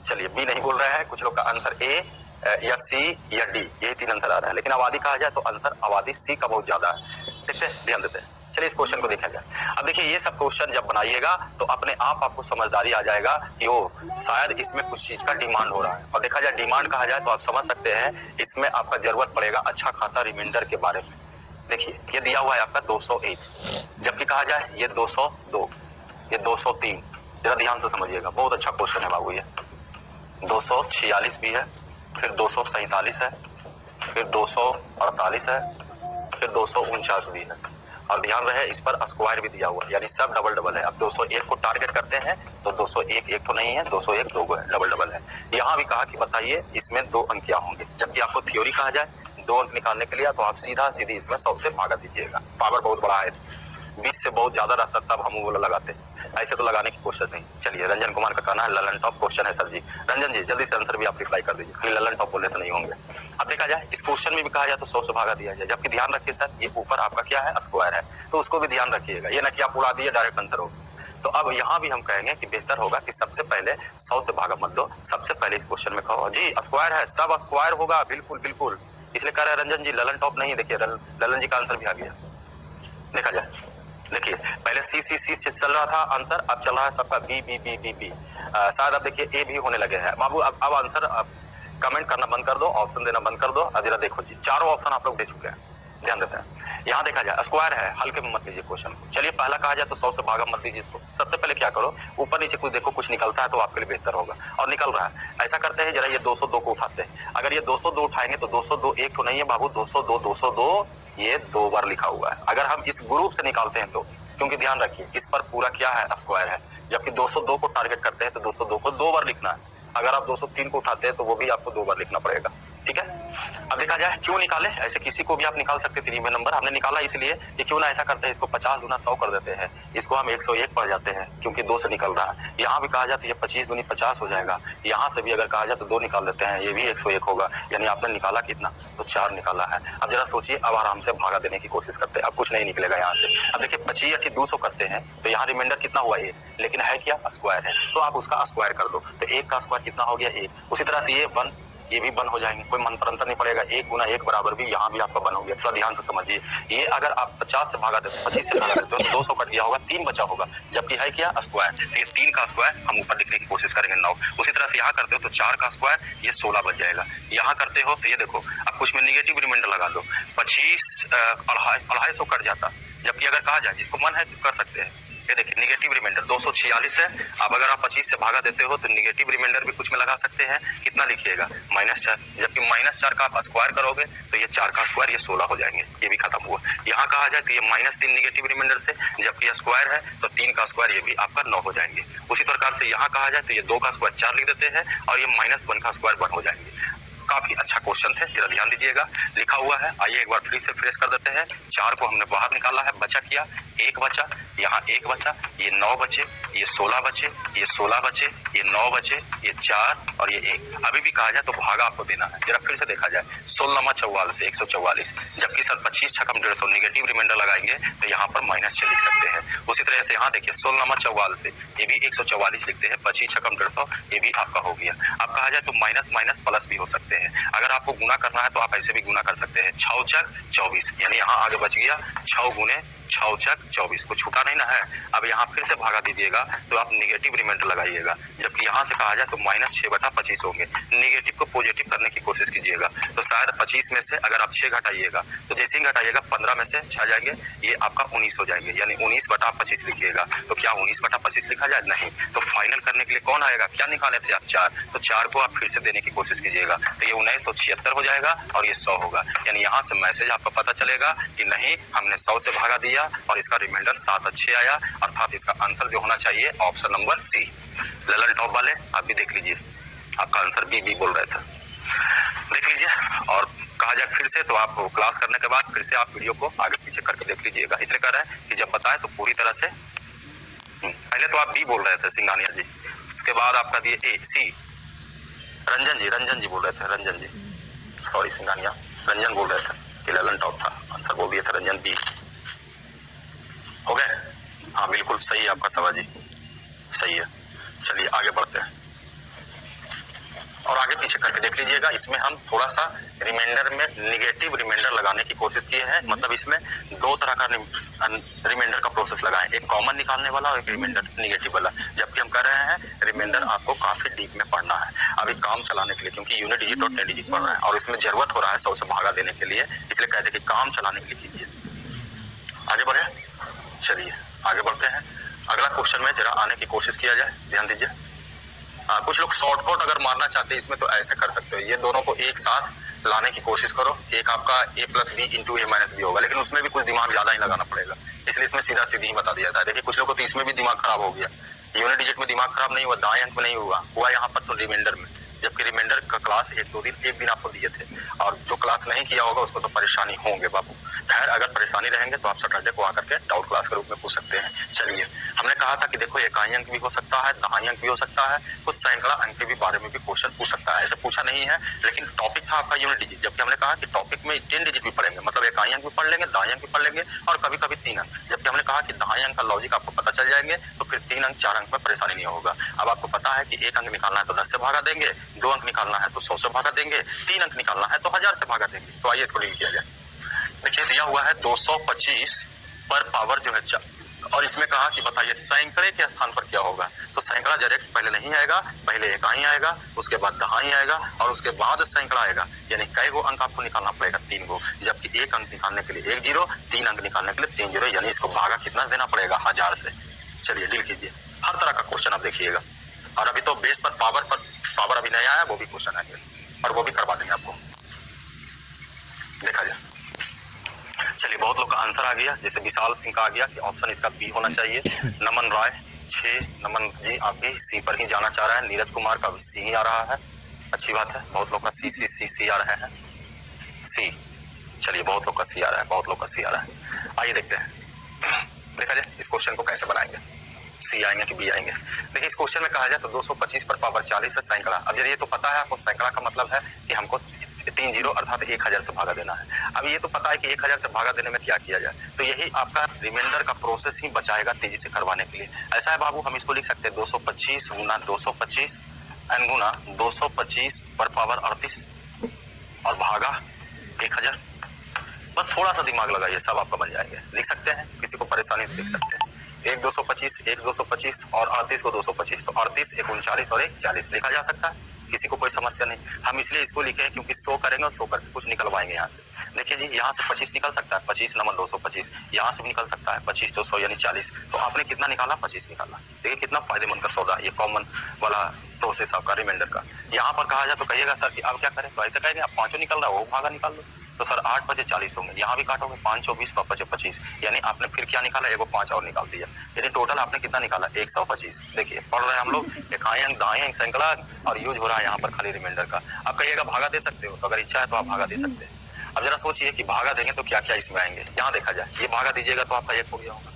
चलिए बी नहीं बोल रहे हैं, कुछ लोग का आंसर ए या सी या डी, यही 3 आंसर आ रहा है, लेकिन आबादी कहा जाए तो आंसर आबादी सी का बहुत ज्यादा है। देखते हैं, ध्यान देते हैं। चलिए इस क्वेश्चन को देखा जाए। अब देखिए ये सब क्वेश्चन जब बनाइएगा तो अपने आप आपको समझदारी आ जाएगा कि वो शायद इसमें कुछ चीज का डिमांड हो रहा है, और देखा जाए डिमांड कहा जाए तो आप समझ सकते हैं इसमें आपका जरूरत पड़ेगा अच्छा खासा रिमाइंडर के बारे में। देखिए ये दिया हुआ है आपका 201, जबकि कहा जाए ये 202, ये 203, जरा ध्यान से समझिएगा, बहुत अच्छा क्वेश्चन है बाबू। ये 246 भी है, फिर 247 है, फिर 248 है, फिर 249 भी है, और ध्यान रहे इस पर स्क्वायर भी दिया हुआ है, यानी सब डबल डबल है। अब 201 को टारगेट करते हैं तो 201 एक तो नहीं है, 201 दो है, डबल डबल है। यहाँ भी कहा कि बताइए इसमें 2 अंक क्या होंगे, जबकि आपको थ्योरी कहा जाए 2 अंक निकालने के लिए तो आप सीधा सीधी इसमें 100 से भागा दीजिएगा। पावर बहुत बड़ा है, 20 से बहुत ज्यादा रहता तब हम वो लगाते, ऐसे तो लगाने की कोशिश नहीं। चलिए रंजन कुमार का कहना है ललन टॉप क्वेश्चन है सर जी। रंजन जी जल्दी से आंसर भी आप रिप्लाई कर दीजिए, खाली ललन टॉप बोलने से नहीं होंगे। अब देखा जाए इस क्वेश्चन में भी कहा जाए तो 100 से भागा दिया जाए, जबकि ध्यान रखिए सर ये ऊपर आपका क्या है, स्क्वायर है, तो उसको भी ध्यान रखिएगा, ये ना कि आप उड़ा दिए डायरेक्ट आंसर हो। तो अब यहाँ भी हम कहेंगे कि बेहतर होगा कि सबसे पहले 100 से भागा मत दो, सबसे पहले इस क्वेश्चन में कहो जी स्क्वायर है, सब स्क्वायर होगा, बिल्कुल बिल्कुल, इसलिए कह रहे हैं रंजन जी ललन टॉप नहीं। देखिए ललन जी का आंसर भी आ गया, देखा जाए। देखिए पहले सी चल रहा था आंसर, अब चल रहा है सबका B B B B B, शायद अब देखिए ए भी होने लगे हैं बाबू। अब आंसर कमेंट करना बंद कर दो, ऑप्शन देना बंद कर दो। अब जरा देखो जी चारों ऑप्शन आप लोग दे चुके हैं, ध्यान देते हैं। यहाँ देखा जाए स्क्वायर है, हल्के में मत लीजिए क्वेश्चन को। चलिए पहला कहा जाए तो 100 से भागा मत लीजिए, सबसे पहले क्या करो ऊपर नीचे कुछ देखो, कुछ निकलता है तो आपके लिए बेहतर होगा, और निकल रहा है। ऐसा करते हैं जरा ये 202 को उठाते हैं, अगर ये 202 उठाएंगे तो 202 एक तो नहीं है बाबू, 202 ये 2 बार लिखा हुआ है। अगर हम इस ग्रुप से निकालते हैं तो, क्योंकि ध्यान रखिए इस पर पूरा क्या है, स्क्वायर है, जबकि 202 को टारगेट करते हैं तो 202 को 2 बार लिखना है। अगर आप 203 को उठाते हैं तो वो भी आपको 2 बार लिखना पड़ेगा, ठीक है। अब देखा जाए क्यों निकाले, ऐसे किसी को भी आप निकाल सकते थे में नंबर, हमने निकाला इसलिए कि क्यों ना ऐसा करते हैं इसको 50 गुना 100 कर देते हैं, इसको हम 101 पढ़ जाते हैं क्योंकि 2 से निकल रहा है। यहाँ भी कहा जाए तो ये 25 दूनी 50 हो जाएगा, यहाँ से भी अगर कहा जाए तो 2 निकाल देते हैं, ये भी 101 होगा, यानी आपने निकाला कितना, तो 4 निकाला है। अब जरा सोचिए, अब आराम से भागा देने की कोशिश करते हैं, अब कुछ नहीं निकलेगा यहाँ से। अब देखिए 25 या 200 करते हैं तो यहाँ रिमाइंडर कितना हुआ 1, लेकिन है क्या, स्क्वायर है, तो आप उसका स्क्वायर कर दो, तो 1 का स्क्वायर कितना हो गया 1। उसी तरह से ये 1, ये भी 1 हो जाएंगे, कोई मंत्र अंतर नहीं पड़ेगा, 1 गुना 1 बराबर भी यहाँ भी आपका 1 हो गया। थोड़ा ध्यान से समझिए, ये अगर आप 50 से भागा देते, 25 से भागा देते हो तो 200 कट गया होगा, 3 बचा होगा, जबकि है क्या, स्क्वायर। तो ये 3 का स्क्वायर हम ऊपर लिखने की कोशिश करेंगे 9। उसी तरह से यहाँ करते हो तो 4 का स्क्वायर ये 16 बच जाएगा। यहाँ करते हो तो ये देखो, अब कुछ में निगेटिव रिमाइंडर लगा दो, 25 250 कट जाता, जबकि अगर कहा जाए जिसको मन है तो कर सकते हैं। ये देखिए निगेटिव रिमाइंडर 246 है, अब अगर आप 25 से भागा देते हो तो निगेटिव रिमाइंडर भी कुछ में लगा सकते हैं, कितना लिखिएगा, -4, जबकि -4 का आप स्क्वायर करोगे तो ये 4 का स्क्वायर ये 16 हो जाएंगे, ये भी खत्म हुआ। यहाँ कहा जाए तो ये -3 निगेटिव रिमाइंडर से, जबकि ये स्क्वायर है तो 3 का स्क्वायर ये भी आपका 9 हो जाएंगे। उसी प्रकार से यहाँ कहा जाए तो ये 2 का स्क्वायर 4 लिख देते हैं, और ये -1 का स्क्वायर 1 हो जाएंगे। काफी अच्छा क्वेश्चन थे, जरा ध्यान दीजिएगा, लिखा हुआ है। आइए एक बार फिर से फ्रेश कर देते हैं। 4 को हमने बाहर निकाला है, बचा किया 1 बचा, यहाँ 1 बचा, ये 9 बचे, ये 16 बचे, ये 16 बचे, ये 9 बचे, ये 4 और ये 1। अभी भी कहा जाए तो भागा आपको देना है, जरा फिर से देखा जाए, 16 44 144, जबकि सर 25 छकम 150 निगेटिव रिमाइंडर लगाएंगे तो यहाँ पर -6 लिख सकते हैं। उसी तरह से यहाँ देखिए 16 44 ये भी 144 लिखते हैं, 25 छकम 150 ये भी आपका हो गया। अब कहा जाए तो माइनस प्लस भी हो सकते हैं, अगर आपको गुना करना है तो आप ऐसे भी गुना कर सकते हैं, 6 चक 24, यानी यहाँ आगे बच गया 6 गुने 6 चक 24, को छूटा नहीं ना है। अब यहाँ फिर से भागा दीजिएगा तो आप निगेटिव रिमाइंडर लगाइएगा, जबकि यहाँ से कहा जाए तो -6/25 होंगे। निगेटिव को पॉजिटिव करने की कोशिश कीजिएगा, तो शायद 25 में से अगर आप 6 घटाइएगा तो जैसे ही घटाइएगा 15 में से 6 जाएंगे, ये आपका 19 हो जाएंगे, यानी 19/25 लिखिएगा। तो क्या 19/25 लिखा जाए, नहीं। तो फाइनल करने के लिए कौन आएगा, क्या निकाले थे आप 4, तो 4 को आप फिर से देने की कोशिश कीजिएगा, तो ये 1976 हो जाएगा और ये 100 होगा। यानी यहाँ से मैसेज आपको पता चलेगा कि नहीं, हमने 100 से भागा दिया और इसका रिमाइंडर 7 अच्छे आया, अर्थात इसका आंसर जो होना चाहिए option number C. Lalan top वाले आप भी देख लीजिए, आपका आंसर बी बी बोल रहे थे, देख लीजिए। और कहा जाए फिर से तो आप क्लास करने के बाद फिर से आप वीडियो को आगे पीछे करके देख लीजिएगा, इसलिए कह रहा है कि जब बताए तो पूरी तरह से। पहले तो आप बी बोल रहे थे सिंघानिया जी, उसके बाद आपका दिए ए सी, रंजन जी बोल रहे थे, रंजन जी, सॉरी सिंघानिया, रंजन बोल रहे थे कि ललन टॉप था, आंसर बोल दिया था रंजन बी। हो गए, हाँ बिल्कुल सही है आपका सवाल जी, सही है। चलिए आगे बढ़ते हैं। और आगे पीछे करके देख लीजिएगा। इसमें हम थोड़ा सा रिमाइंडर में निगेटिव रिमाइंडर लगाने की कोशिश किए हैं, मतलब इसमें दो तरह का रिमाइंडर का प्रोसेस लगाएं, एक कॉमन निकालने वाला और एक रिमाइंडर निगेटिव वाला। जबकि हम कर रहे हैं रिमाइंडर आपको काफी डीप में पढ़ना है अभी काम चलाने के लिए, क्योंकि यूनिट डिजिट और 10 डिजिट पढ़ रहे हैं और इसमें जरूरत हो रहा है 100 से भागा देने के लिए, इसलिए कहते हैं कि काम चलाने के लिए कीजिए। आगे बढ़े, चलिए आगे बढ़ते हैं। अगला क्वेश्चन में जरा आने की कोशिश किया जाए, ध्यान दीजिए। कुछ लोग शॉर्टकट अगर मारना चाहते हैं इसमें तो ऐसे कर सकते हो, ये दोनों को एक साथ लाने की कोशिश करो। एक आपका a plus B into A minus B होगा, लेकिन उसमें भी कुछ दिमाग ज्यादा ही लगाना पड़ेगा, इसलिए इसमें सीधा सीधी ही बता दिया जाता है। देखिए कुछ लोगों को तो इसमें भी दिमाग खराब हो गया, यूनिट डिजिट में दिमाग खराब नहीं हुआ, दाएं अंक में नहीं हुआ यहाँ पर तो रिमाइंडर में, जबकि रिमाइंडर का क्लास एक दिन आपको दिए थे, और जो क्लास नहीं किया होगा उसको तो परेशानी होंगे बाबू। खैर अगर परेशानी रहेंगे तो आप सैटरडे को आकर के डाउट क्लास के रूप में पूछ सकते हैं। चलिए हमने कहा था कि देखो इकाई अंक भी हो सकता है, दहाई अंक भी हो सकता है, कुछ सैकड़ा अंक के भी बारे में भी क्वेश्चन पूछ सकता है। ऐसे पूछा नहीं है, लेकिन टॉपिक था आपका यूनिट डिजिट, जबकि हमने कहा कि टॉपिक में 10 डिजिट भी पढ़ेंगे, मतलब इकाई अंक भी पढ़ लेंगे, दहाई अंक भी पढ़ लेंगे और कभी कभी 3 अंक। जबकि हमने कहा कि दहाई अंक का लॉजिक आपको पता चल जाएंगे तो फिर 3 अंक 4 अंक में परेशानी नहीं होगा। अब आपको पता है कि 1 अंक निकालना है तो 10 से भागा देंगे, 2 अंक निकालना है तो 100 से भागा देंगे, 3 अंक निकालना है तो 1000 से भागा देंगे। तो आइए इसको डील किया जाए। देखिए दिया हुआ है 225 पर पावर जो है 4, और इसमें कहा कि बताइए सैकड़े के स्थान पर क्या होगा। तो सैकड़ा डायरेक्ट पहले नहीं आएगा, पहले इकाई आएगा, उसके बाद दहाई आएगा और उसके बाद सैकड़ा आएगा, यानी कई गो अंक आपको निकालना पड़ेगा, 3 गो। जबकि 1 अंक निकालने के लिए 1 जीरो, 3 अंक निकालने के लिए 3 जीरो, यानी इसको भागा कितना देना पड़ेगा, 1000 से। चलिए डील कीजिए, हर तरह का क्वेश्चन आप देखिएगा। और अभी तो बेस पर पावर अभी नहीं आया, वो भी क्वेश्चन आएंगे और वो भी करवा देंगे आपको, देखा जाए। चलिए बहुत लोग का आंसर आ गया, जैसे विशाल सिंह का आ गया कि ऑप्शन इसका बी होना चाहिए। नमन राय 6, नमन जी आप भी सी पर ही जाना चाह रहे हैं। नीरज कुमार का भी सी ही आ रहा है, अच्छी बात है। बहुत लोग का सी आ रहे हैं, सी। चलिए बहुत लोग का सी आ रहा है, बहुत लोग का सी आ रहा है। आइए देखते हैं, देखा जाए इस क्वेश्चन को कैसे बनाएंगे, सी आएंगे कि बी आएंगे। देखिए इस क्वेश्चन में कहा जाए तो 225 पर पावर 40 है सैकड़ा। अब ये तो पता है आपको, सैकड़ा का मतलब है कि हमको 3 जीरो अर्थात 1000 से भागा देना है। अब ये तो पता है कि 1000 से भागा देने में क्या किया जाए, तो यही आपका रिमाइंडर का प्रोसेस ही बचाएगा तेजी से करवाने के लिए। ऐसा है बाबू, हम इसको लिख सकते हैं 225 गुना 225 एन गुना 225 पर पावर 38 और भागा 1000। बस थोड़ा सा दिमाग लगाइए, सब आपका बन जाएंगे। लिख सकते हैं, किसी को परेशानी तो लिख सकते हैं। 1 225 और 38 को 225, तो 38 1 39 और 1 40 लिखा जा सकता है, किसी को कोई समस्या नहीं। हम इसलिए इसको लिखे हैं क्योंकि 100 करेंगे और 100 करके कुछ निकलवाएंगे यहाँ से। देखिए जी यहाँ से 25 निकल सकता है, 25 नंबर 225, यहाँ से भी निकल सकता है 25 तो 100 यानी 40। तो आपने कितना निकाला, 25 निकाला। देखिए कितना फायदेमंद का सौदा, ये कॉमन वाला प्रोसेस आपका रिमाइंडर का। यहाँ पर कहा जाए तो कहिएगा सर कि आप क्या करें, तो ऐसे कहेंगे आप 5 निकल रहा है वो भागा निकाल लो, तो सर 8 बजे 40 होंगे, यहाँ भी काटोगे 5 24 5 बजे 25, यानी आपने फिर क्या निकाला, एगो 5 और निकाल दिया, यानी टोटल आपने कितना निकाला 125। देखिए पढ़ रहे हैं हम लोग इकाई अंक दाएं अंक सैकड़ा और यूज हो रहा है यहाँ पर खाली रिमाइंडर का। आप कहिएगा भागा दे सकते हो, तो अगर इच्छा है तो आप भागा दे सकते हैं। अब जरा सोचिए कि भागा देंगे तो क्या क्या इसमें आएंगे। यहाँ देखा जाए ये भागा दीजिएगा तो आपका 1 हो गया होगा,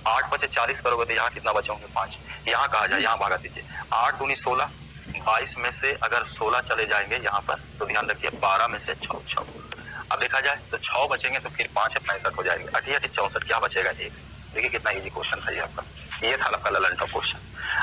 8 बचे 40 करोगे तो यहाँ कितना बचे होंगे 5। यहाँ कहा जाए यहाँ भागा दीजिए, 8 दूनी 16, 22 में से अगर 16 चले जाएंगे यहाँ पर तो ध्यान रखिए 12 में से 6। अब देखा जाए तो 6 बचेंगे तो फिर 5 65 हो जाएंगे, 8 64, क्या बचेगा 1। देखिए कितना इजी क्वेश्चन था ये आपका, ये था आपका ललन टॉप क्वेश्चन।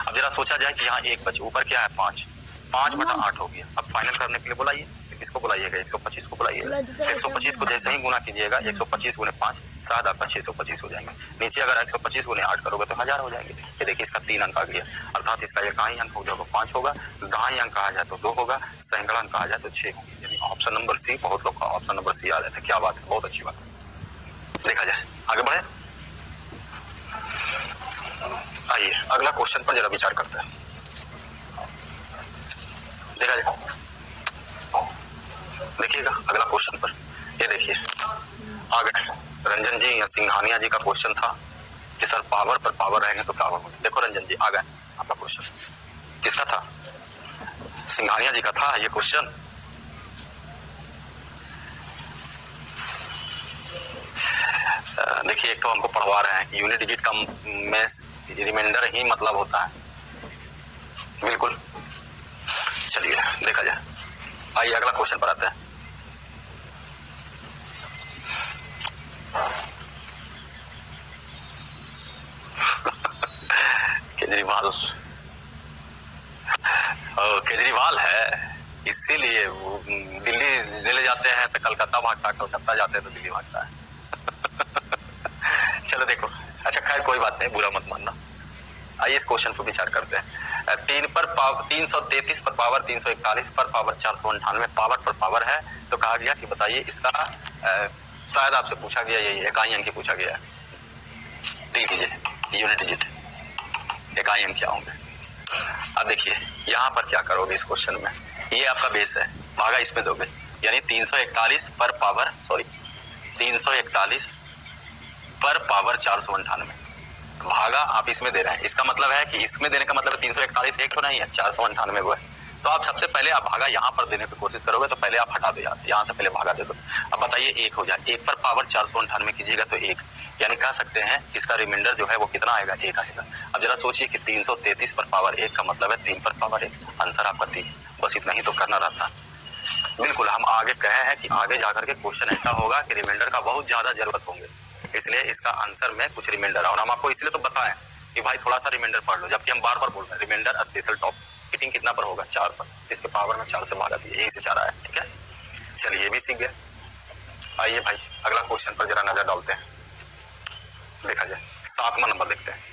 अब जरा सोचा जाए कि यहाँ 1 बचे, ऊपर क्या है 5, 5 बटा 8 हो गया। अब फाइनल करने के लिए बुलाइए, किसको बुलाइएगा 125 को बुलाइए। 125 को जैसे ही गुना कीजिएगा 125 गुने 5 शायद आपका 625 हो जाएंगे। नीचे अगर 125 गुने 8 करोगे तो 1000 हो जाएंगे। ये देखिए इसका 3 अंक आ गया, अर्थात इसका इकाई अंक हो जाएगा 5 होगा, दहाई अंक कहा जाए तो 2 होगा, सैकड़ा अंक कहा जाए तो 6 होंगे। यानी ऑप्शन नंबर सी, बहुत लोग का ऑप्शन नंबर सी आ जाता है। क्या बात है, बहुत अच्छी बात है। देखा जाए आगे बढ़े, आइए अगला क्वेश्चन पर जरा विचार करते हैं। देखा जाए, देखिएगा अगला क्वेश्चन पर, ये देखिए आ गए रंजन जी या सिंघानिया जी का क्वेश्चन था कि सर पावर पर पावर रहेंगे तो क्या होगा। देखो रंजन जी आ गए, आपका क्वेश्चन किसका था, सिंघानिया जी का था ये क्वेश्चन। देखिए एक तो हमको पढ़वा रहे हैं कि यूनिट डिजिट का में रिमाइंडर ही मतलब होता है, बिल्कुल। चलिए देखा जाए, आइए अगला क्वेश्चन पर आते हैं। केजरीवाल, केजरीवाल है इसीलिए वो दिल्ली ले जाते हैं तो कलकत्ता भागता है, कलकत्ता जाते हैं तो दिल्ली भागता है। चलो देखो, अच्छा खैर कोई बात नहीं, बुरा मत मानना। आइए इस क्वेश्चन पर विचार करते हैं। 333 पर पावर 341 पर पावर 498 पावर पर पावर है, तो कहा गया कि बताइए इसका शायद आपसे पूछा गया, यही इकाई अंक पूछा गया है। देख लीजिए यूनिट डिजिट, इकाई अंक क्या होंगे। अब देखिए यहाँ पर क्या करोगे इस क्वेश्चन में, ये आपका बेस है, भागा इसमें दोगे, यानी 341 पर पावर 341 पर पावर 498 भागा आप इसमें दे रहे हैं। इसका मतलब है कि इसमें देने का मतलब 341 एक तो नहीं है, 498 वो है। तो आप सबसे पहले आप भागा यहाँ पर देने की कोशिश करोगे तो पहले आप हटा दो यहाँ से पहले भागा दे दो। अब बताइए एक हो जाए, एक पर पावर 498 कीजिएगा तो एक, यानी कह सकते हैं इसका रिमाइंडर जो है वो कितना आएगा, एक आएगा। अब जरा सोचिए कि 333 पर पावर एक का मतलब है 3 पर पावर 1, आंसर आपका 3। बस इतना ही तो करना रहता। बिल्कुल हम आगे कहे हैं कि आगे जाकर के क्वेश्चन ऐसा होगा कि रिमाइंडर का बहुत ज्यादा जरूरत होंगे, इसलिए इसका आंसर में कुछ रिमाइंडर है। और हम आपको इसलिए तो बताएं कि भाई थोड़ा सा रिमाइंडर पढ़ लो, जबकि हम बार बार बोल रहे हैं रिमाइंडर स्पेशल टॉप फिटिंग कितना पर होगा, 4 पर, इसके पावर में 4 से भागा दिए, यही से 4 आया। ठीक है, चलिए ये भी सीख गए। आइए भाई अगला क्वेश्चन पर जरा नजर डालते हैं, देखा जाए 7वां नंबर देखते हैं।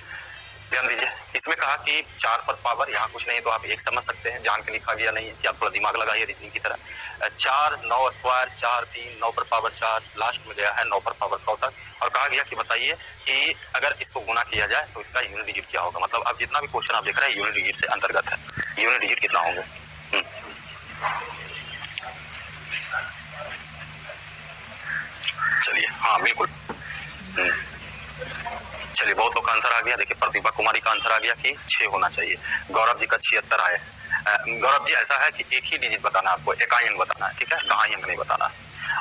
ध्यान दीजिए, इसमें कहा कि 4 पर पावर, यहाँ कुछ नहीं तो आप एक समझ सकते हैं, जान के लिखा गया नहीं है कि आप थोड़ा दिमाग लगाइए रीजनिंग की तरह। 4 9 स्क्वायर 4 3 9 पर पावर 4, लास्ट में गया है 9 पर पावर 100 तक। और कहा गया कि बताइए कि अगर इसको गुना किया जाए तो इसका यूनिट डिजिट क्या होगा। मतलब अब जितना भी क्वेश्चन आप देख रहे हैं यूनिट डिजिट से अंतर्गत है, यूनिट डिजिट कितना होंगे। चलिए हाँ बिल्कुल, चलिए बहुत लोग का आंसर आ गया। देखिए प्रतिभा कुमारी का आंसर आ गया कि 6 होना चाहिए। गौरव जी का 76 आए। गौरव जी ऐसा है कि एक ही डिजिट बताना, आपको इकाई अंक बताना है, ठीक है, दहाई अंक नहीं बताना।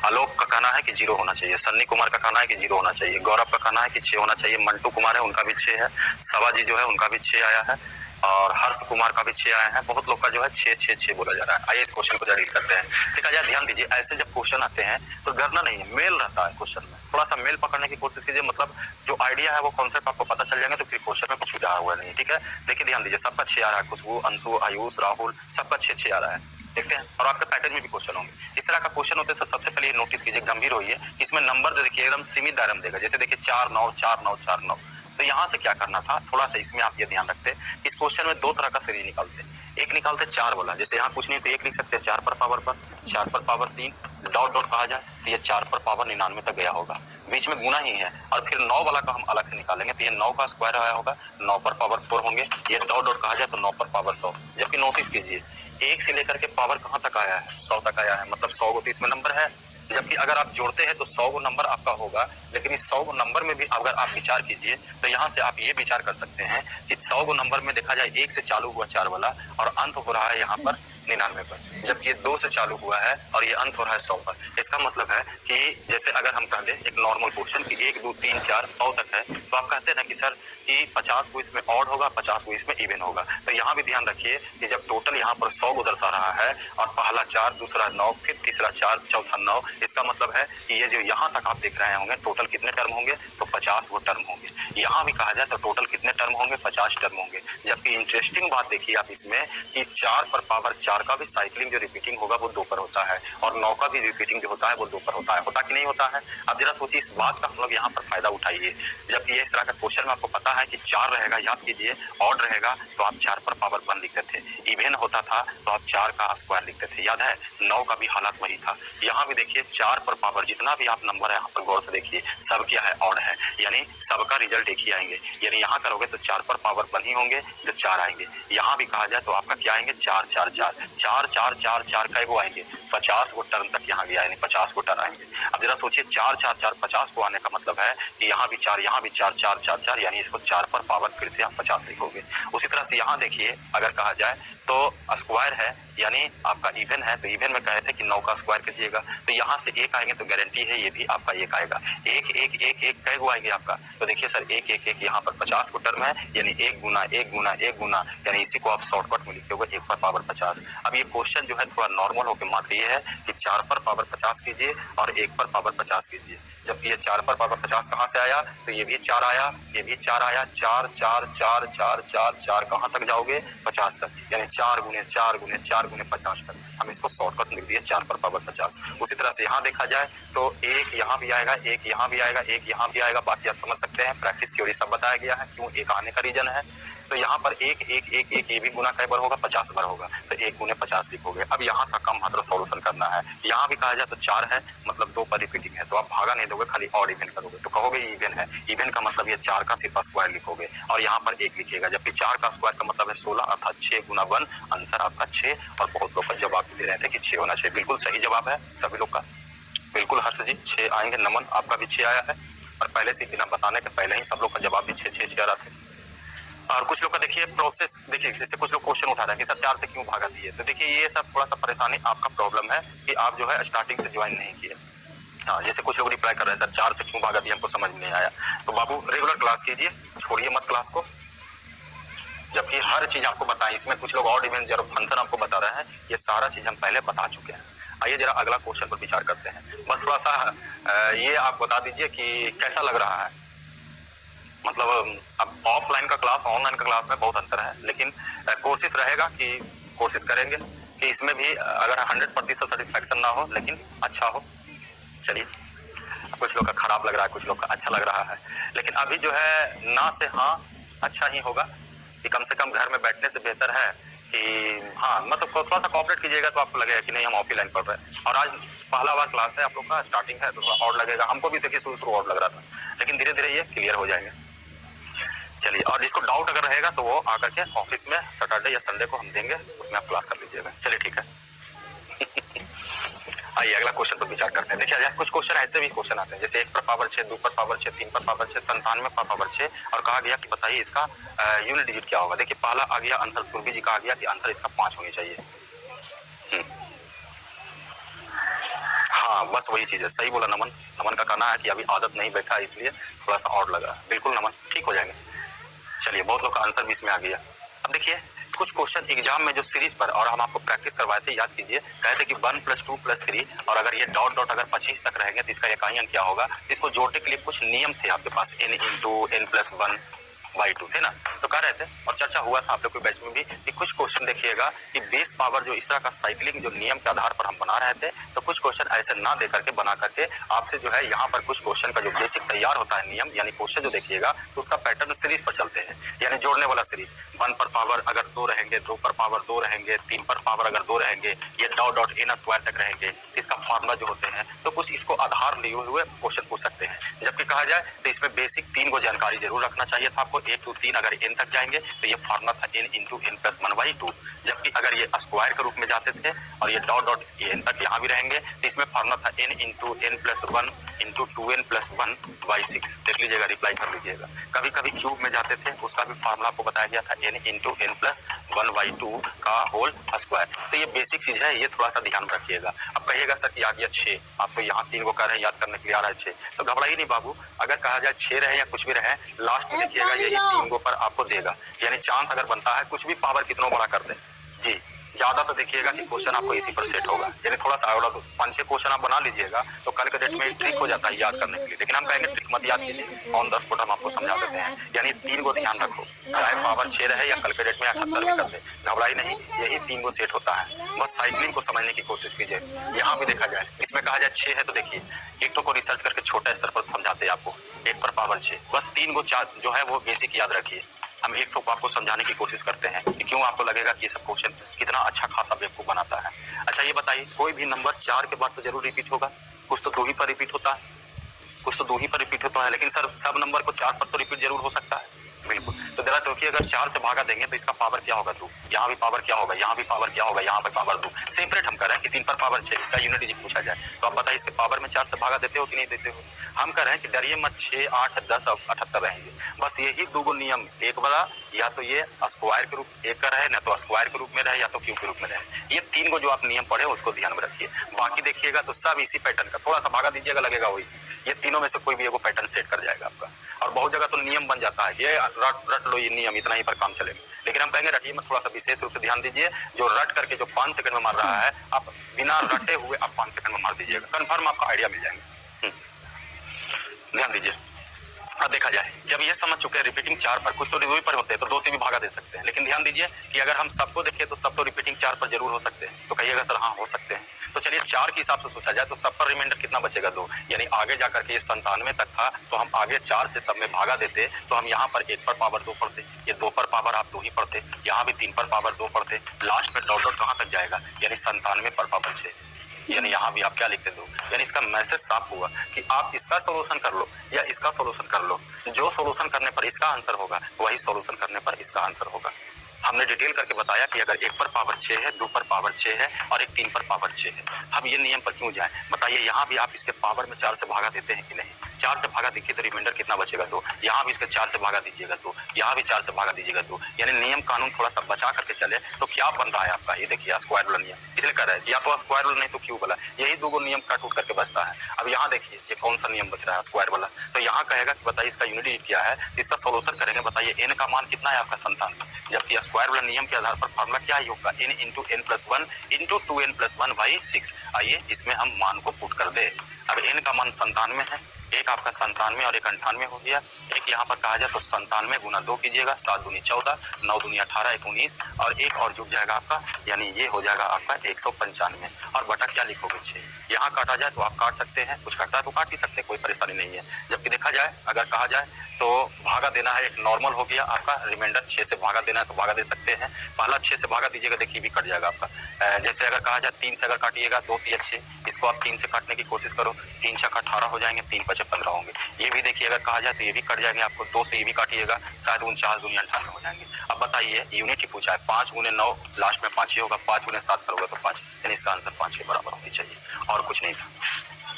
आलोक का कहना है कि 0 होना चाहिए, सन्नी कुमार का कहना है कि 0 होना चाहिए, गौरव का कहना है कि 6 होना चाहिए, मंटू कुमार है उनका भी 6 है, सवा जी जो है उनका भी 6 आया है, और हर्ष कुमार का भी 6 आया है। बहुत लोग का जो है 6 6 6 बोला जा रहा है। आइए इस क्वेश्चन को जल्दी करते हैं। ठीक है, ध्यान दीजिए, ऐसे जब क्वेश्चन आते हैं तो डरना नहीं है, मेल रहता है क्वेश्चन में, थोड़ा सा मेल पकड़ने की कोशिश कीजिए, मतलब जो आइडिया है वो कॉन्सेप्ट आपको पता चल जाएगा, तो फिर क्वेश्चन में कुछ भी हुआ नहीं। ठीक है, देखिए ध्यान दीजिए, सबका 6 आ रहा है, खुशबू, अंशु, आयुष, राहुल, सबका 6 6 आ रहा है। देखते हैं, और आपके पैकेज में भी क्वेश्चन होंगे। इस तरह का क्वेश्चन होते हैं सबसे पहले नोटिस कीजिए, गंभीर होइए, इसमें नंबर जो देखिए एकदम सीमित दायरे में देगा। जैसे देखिए 4 9 4 9 4 9, तो यहाँ से क्या करना था, थोड़ा सा इसमें आप ये ध्यान रखते, इस क्वेश्चन में 2 तरह का सीरीज निकालते। एक निकालते 4 वाला, जैसे यहाँ कुछ नहीं तो एक लिख सकते हैं 4 पर पावर 3 डॉट डॉट कहा जाए तो ये 4 पर पावर 99 तक गया होगा, बीच में गुना ही है। और फिर 9 वाला का हम अलग से निकालेंगे तो ये 9 का स्क्वायर आया होगा, 9 पर पावर 4 होंगे, ये डॉट डॉट कहा जाए तो 9 पर पावर 100। जबकि नोटिस कीजिए 1 से लेकर के पावर कहाँ तक आया है, 100 तक आया है, मतलब 100 को इसमें नंबर है। जबकि अगर आप जोड़ते हैं तो 100 को नंबर आपका होगा, लेकिन इस 100 को नंबर में भी अगर आप विचार कीजिए तो यहाँ से आप ये विचार कर सकते हैं कि 100 को नंबर में देखा जाए 1 से चालू हुआ 4 वाला और अंत हो रहा है यहाँ पर 99 पर, जबकि ये 2 से चालू हुआ है और ये अंत हो रहा है 100 पर। इसका मतलब है कि जैसे अगर हम कह दें एक नॉर्मल क्वेश्चन कि 1 2 3 4 100 तक है, तो आप कहते हैं ना कि सर कि 50 को इसमें ऑड होगा, 50 को इसमें इवन होगा। तो यहाँ भी ध्यान रखिए कि जब टोटल यहाँ पर 100 को दर्शा रहा है और पहला 4, दूसरा 9, फिर तीसरा 4, चौथा 9, इसका मतलब है कि ये जो यहाँ तक आप देख रहे होंगे टोटल कितने टर्म होंगे, तो 50 वो टर्म होंगे। यहाँ भी कहा जाए तो टोटल कितने टर्म होंगे, 50 टर्म होंगे। जबकि इंटरेस्टिंग बात देखिए आप इसमें कि 4 पर पावर 4 का भी साइक्लिंग जो रिपीटिंग होगा वो 2 पर होता है, और 9 का भी रिपीटिंग जो होता है वो 2 पर होता है। होता कि नहीं होता है? अब जरा सोचिए, इस बात का हम लोग यहाँ पर फायदा उठाइए। जबकि इस तरह का क्वेश्चन में आपको पता है कि 4 रहेगा, याद कीजिए, ऑड रहेगा तो आप 4 पर पावर 1 लिखते थे, इवन होता था तो आप 4 का स्क्वायर लिखते थे, याद है। 9 का भी हालत वही था। यहाँ भी देखिए 4 पर पावर जितना भी आप नंबर है यहाँ पर गौर से देखिए, सब क्या है, ऑड है, यानी सबका रिजल्ट एक ही आएंगे। यानी यहाँ करोगे तो 4 पर पावर 1 ही होंगे जो 4 आएंगे। यहाँ भी कहा जाए तो आपका क्या आएंगे, 4 4 4 4 4 4 4 का वो आएंगे, 50 को टर्म तक यहाँ गया, यानी 50 को टर्म आएंगे। अब जरा सोचिए 4 4 4 50 को आने का मतलब है कि यहाँ भी 4, यहाँ भी 4 4 4 4, यानी इसको 4 पर पावर फिर से आप 50 लिखोगे। उसी तरह से यहाँ देखिए अगर कहा जाए तो स्क्वायर है, यानी आपका इवन है, तो इवन में कहे थे कि 9 का स्क्वायर कीजिएगा, तो यहाँ से 1 आएंगे तो गारंटी है ये भी आपका 1 आएगा। 1 1 1 1 कई गो आएंगे आपका, तो देखिए सर 1 1 1 यहाँ पर 50 को टर्म है, यानी 1 गुना 1 गुना 1 गुना, यानी इसी को आप शॉर्टकट में लिखे होगा 1 पर पावर 50। अब ये क्वेश्चन जो है थोड़ा नॉर्मल होकर मात्र ये है कि 4 पर पावर 50 कीजिए और 1 पर पावर 50 कीजिए। जबकि ये 4 पर पावर 50 कहाँ से आया, तो ये भी 4 आया, ये भी 4 आया, 4 4 4 4 4 4 कहाँ तक जाओगे, 50 तक, यानी 4 गुने 4 गुने 4 4 गुने 50 कर, हम इसको शॉर्टकट लिख दिए 4 पर पावर 50। उसी तरह से यहाँ देखा जाए तो एक यहाँ भी आएगा, एक यहाँ भी आएगा, एक यहाँ भी आएगा। बाकी आप समझ सकते हैं, प्रैक्टिस थ्योरी सब बताया गया है क्यों एक आने का रीजन है। तो यहाँ पर एक एक एक एक ये भी गुना कई बार होगा, 50 बार होगा, तो 1 गुने 50 लिखोगे। अब यहाँ तक का मात्र सॉल्यूशन करना है। यहाँ भी कहा जाए तो 4 है, मतलब 2 पर रिपीटिंग है, तो आप भागा नहीं दोगे, खाली ऑड इवन करोगे, तो कहोगे इवन है। इवन का मतलब ये 4 का सिर्फ स्क्वायर लिखोगे और यहाँ पर 1 लिखिएगा, जबकि 4 का स्क्वायर का मतलब है 16, अर्थात 6 गुना 1, आंसर आपका 6। और बहुत लोग का जवाब भी दे रहे थे कि 6 होना चाहिए, बिल्कुल सही जवाब है सभी लोग का, बिल्कुल हर्ष जी 6 आएंगे। नमन आपका भी 6 आया है, और पहले से बिना बताने के पहले ही सब लोग का जवाब भी 6 आ रहा थे। और कुछ लोग का देखिए प्रोसेस, देखिए जैसे कुछ लोग क्वेश्चन उठा रहे हैं कि सर 4 से क्यों भागा दिए, तो देखिए ये सब थोड़ा सा परेशानी आपका प्रॉब्लम है कि आप जो है स्टार्टिंग से ज्वाइन नहीं किए। हाँ, जैसे कुछ लोग रिप्लाई कर रहे हैं सर 4 से क्यों भागा दिए, हमको समझ नहीं आया। तो बाबू रेगुलर क्लास कीजिए, छोड़िए मत क्लास को, जबकि हर चीज आपको बताएं। इसमें कुछ लोग ऑड इवन जो फंक्शन आपको बता रहे हैं, ये सारा चीज हम पहले बता चुके हैं। आइए जरा अगला क्वेश्चन पर विचार करते हैं। बस थोड़ा सा ये आप बता दीजिए कि कैसा लग रहा है। मतलब अब ऑफलाइन का क्लास ऑनलाइन का क्लास में बहुत अंतर है, लेकिन कोशिश रहेगा कि कोशिश करेंगे कि इसमें भी अगर 100% सेटिस्फैक्शन ना हो, लेकिन अच्छा हो। चलिए, कुछ लोग का खराब लग रहा है, कुछ लोग का अच्छा लग रहा है, लेकिन अभी जो है ना से हाँ अच्छा ही होगा कि कम से कम घर में बैठने से बेहतर है कि हाँ, मतलब थोड़ा सा कॉपरेट कीजिएगा तो आपको लगेगा कि नहीं हम ऑफलाइन पढ़ रहे हैं। और आज पहला बार क्लास है आप लोग का, स्टार्टिंग है, तो थोड़ा और लगेगा। हमको भी देखिए शुरू और लग रहा था, लेकिन धीरे धीरे ये क्लियर हो जाएगा। चलिए, और जिसको डाउट अगर रहेगा तो वो आकर के ऑफिस में सैटरडे या संडे को हम देंगे, उसमें आप क्लास कर लीजिएगा। चलिए ठीक है। आइए अगला क्वेश्चन पर विचार करते हैं। देखिए कुछ क्वेश्चन ऐसे भी क्वेश्चन आते हैं, जैसे 1 पर पावर 6, 2 पर पावर 6, 3 पर पावर 6, 97 पर पावर 6, और कहा गया कि बताइए इसका यूनिट डिजिट क्या होगा। देखिए पहला आ गया आंसर, सुरभि जी का आ गया कि आंसर इसका 5 होनी चाहिए। हाँ, बस वही चीज है, सही बोला नमन। नमन का कहना है कि अभी आदत नहीं बैठा, इसलिए थोड़ा सा और लगा। बिल्कुल नमन, ठीक हो जाएंगे। चलिए, बहुत लोग का आंसर भी इसमें आ गया। अब देखिए कुछ क्वेश्चन एग्जाम में जो सीरीज पर, और हम आपको प्रैक्टिस करवाए थे, याद कीजिए, कहते कि 1 + 2 + 3, और अगर ये डॉट डॉट अगर 25 तक रहेंगे तो इसका इकाई अंक क्या होगा। इसको जोड़ने के लिए कुछ नियम थे आपके पास, n × n+1/2 थे ना, तो कह रहे थे और चर्चा हुआ था आप लोग के बैच में भी कि कुछ क्वेश्चन देखिएगा कि बेस पावर जो इस तरह का साइक्लिंग जो नियम के आधार पर हम बना रहे थे, तो कुछ क्वेश्चन ऐसे ना दे करके बना करके आपसे जो है यहाँ पर कुछ क्वेश्चन का जो बेसिक तैयार होता है नियम, यानी क्वेश्चन जो देखिएगा तो उसका पैटर्न सीरीज पर चलते हैं, यानी जोड़ने वाला सीरीज। 1 पर पावर अगर 2 रहेंगे, 2 पर पावर 2 रहेंगे, 3 पर पावर अगर 2 रहेंगे, ये डॉट डॉट n² तक रहेंगे, इसका फार्मूला जो होते हैं, तो कुछ इसको आधार लिए हुए क्वेश्चन पूछ सकते हैं। जबकि कहा जाए तो इसमें बेसिक 3 को जानकारी जरूर रखना चाहिए था आपको। 1 2 3 अगर n तक जाएंगे तो ये फार्मूला था n × n+1/2, जबकि अगर ये स्क्वायर के रूप में जाते थे और ये डॉट डॉट n तक यहाँ भी रहेंगे तो इसमें फार्मूला था n × n+1 × 2n+1/6। देख लीजिएगा, रिप्लाई कर लीजिएगा। कभी कभी क्यूब में जाते थे, उसका भी फार्मूला आपको बताया गया था n × n+1/2 का होल स्क्वायर। तो ये बेसिक चीज है, ये थोड़ा सा ध्यान में रखिएगा। अब कहिएगा सर कि आ गया 6, आप तो यहाँ 3 को कह रहे हैं, याद करने के लिए आ रहा है 6, तो घबराइए नहीं बाबू। अगर कहा जाए 6 रहे या कुछ भी रहे, लास्ट में देखिएगा यही 3 को पर आपको देगा, यानी चांस अगर बनता है कुछ भी पावर कितना बड़ा कर दे जी, ज्यादा तो देखिएगा कि क्वेश्चन आपको इसी पर सेट होगा, यानी थोड़ा सा और 5-6 क्वेश्चन आप बना लीजिएगा तो कल के डेट में ट्रिक हो जाता है याद करने के लिए। लेकिन हम कहेंगे ट्रिक मत याद कीजिए, ऑन द स्पॉट हम आपको समझा देते हैं। यानी 3 को ध्यान रखो, चाहे पावर 6 रहे या कल के डेट में 78 भी कर दे, घबराई नहीं, यही 3 को सेट होता है। बस साइक्लिंग को समझने की कोशिश कीजिए। यहाँ भी देखा जाए, इसमें कहा जाए 6 है तो देखिए एक तो को रिसर्च करके छोटे स्तर पर समझाते हैं आपको, 1 पर पावर 6, बस 3 को जो है वो बेसिक याद रखिए। हम एक तो आपको समझाने की कोशिश करते हैं कि क्यों आपको लगेगा कि ये सब क्वेश्चन कितना अच्छा खासा बेवकूफ बनाता है। अच्छा ये बताइए, कोई भी नंबर 4 के बाद तो जरूर रिपीट होगा, कुछ तो 2 ही पर रिपीट होता है, कुछ तो 2 ही पर रिपीट होता है, लेकिन सर सब नंबर को 4 पर तो रिपीट जरूर हो सकता है। बिल्कुल, तो जरा सोचिए अगर 4 से भागा देंगे तो इसका पावर क्या होगा 2, यहाँ भी पावर क्या होगा, यहाँ भी पावर क्या होगा, यहाँ पर पावर 2। सेपरेट हम कर रहे हैं कि 3 पर पावर 6, इसका यूनिट डिजिट पूछा जाए तो आप बताइए इसके पावर में 4 से भागा देते हो कि नहीं देते हो। हम कह रहे हैं कि डरिए मत, 6 8 10 और 78 रहेंगे, बस यही 2 नियम, एक वाला या तो ये स्क्वायर के रूप एक का रहे, ना तो स्क्वायर के रूप में रहे या तो क्यूब के रूप में रहे। ये 3 को जो आप नियम पढ़े उसको ध्यान में रखिए। बाकी देखिएगा तो सब इसी पैटर्न का, थोड़ा सा भागा दीजिएगा लगेगा वही, ये तीनों में से कोई भी एगो पैटर्न सेट कर जाएगा आपका। और बहुत जगह तो नियम बन जाता है, ये रट लो ये नियम, इतना ही पर काम चलेगा। लेकिन हम कहेंगे रटिए मत, थोड़ा सा विशेष रूप से ध्यान दीजिए। जो रट करके जो 5 सेकंड में मार रहा है, आप बिना रटे हुए आप 5 सेकंड में मार दीजिएगा, कन्फर्म आपका आइडिया मिल जाएंगे। ध्यान दीजिए। अब देखा जाए, जब ये समझ चुके हैं रिपीटिंग 4 पर, कुछ तो 2 पर होते हैं तो 2 से भी भागा दे सकते हैं, लेकिन ध्यान दीजिए कि अगर हम सबको देखें तो सब तो रिपीटिंग 4 पर जरूर हो सकते हैं। तो कहिएगा सर हाँ हो सकते हैं। तो चलिए 4 के हिसाब से सोचा जाए तो सब पर रिमाइंडर कितना बचेगा 2, यानी आगे जाकर के ये 97 तक था तो हम आगे 4 से सब में भागा देते तो हम यहाँ पर 1 पर पावर 2 पढ़ते, ये 2 पर पावर आप 2 ही पढ़ते, यहाँ भी 3 पर पावर 2 पढ़ते, लास्ट में डॉट डॉट कहाँ तक जाएगा, यानी 97 पर पावर 6, यानी यहाँ भी आप क्या लिखते दो। यानी इसका मैसेज साफ हुआ कि आप इसका सोल्यूशन कर लो या इसका सोल्यूशन कर लो, जो सोल्यूशन करने पर इसका आंसर होगा वही सोल्यूशन करने पर इसका आंसर होगा। हमने डिटेल करके बताया कि अगर 1 पर पावर 6 है, 2 पर पावर 6 है और एक 3 पर पावर 6 है। हम ये नियम पर क्यों जाए बताइए, यहाँ भी आप इसके पावर में 4 से भागा देते हैं कि नहीं, 4 से भागा देखिए तो रिमाइंडर कितना बचेगा 2, यहाँ भी इसके 4 से भागा दीजिएगा 2, यहाँ भी 4 से भागा दीजिएगा 2, यानी नियम कानून थोड़ा सा बचा करके चले तो क्या बन रहा है आपका, ये देखिए स्क्वायर वाला नियम, इसलिए कर रहा है या तो स्क्वायर वाला नहीं तो क्यूब वाला, यही 2 नियम काट उठ करके बचता है। अब यहाँ देखिए ये कौन सा नियम बच रहा है, स्क्वायर वाला, तो यहाँ कहेगा कि बताइए इसका यूनिट डिजिट क्या है, इसका सोल्यूशन करेंगे, बताइए n का मान कितना है आपका 97, जबकि स्क्वायर वाला नियम के आधार पर फार्मूला क्या योग का n into n plus 1 into 2n plus 1 by 6। आइए इसमें हम मान को पुट कर दे। अब n का मान 97 है, एक आपका 97 और एक 98 हो गया, एक यहाँ पर कहा जाए तो 97 गुना 2 कीजिएगा, 7 दूनी 14, 9 दूनी 18, 1 19 और एक और जुड़ जाएगा आपका, यानी ये हो जाएगा आपका 195 और बटा क्या लिखोगे 6। यहाँ काटा जाए तो आप काट सकते हैं, कुछ कटता है तो काट ही सकते हैं, कोई परेशानी नहीं है। जबकि देखा जाए अगर कहा जाए तो भागा देना है, एक नॉर्मल हो गया आपका, रिमाइंडर 6 से भागा देना है तो भागा दे सकते हैं, पहला 6 से भागा दीजिएगा, देखिए भी कट जाएगा आपका। जैसे अगर कहा जाए 3 से अगर काटिएगा 2 3 6, इसको आप 3 से काटने की कोशिश करो, 3 6 18 हो जाएंगे, 3 5 15 होंगे। ये भी देखिए अगर कहा जाए तो ये भी कट जाएंगे आपको, 2 से ये भी काटिएगा, शायद 49 दूनी 98 हो जाएंगे। अब बताइए यूनिट ही पूछा है, 5 गुने 9 लास्ट में 5 ही होगा, 5 गुने 7 करोगे तो 5, यानी इसका आंसर 5 के बराबर होनी चाहिए और कुछ नहीं था।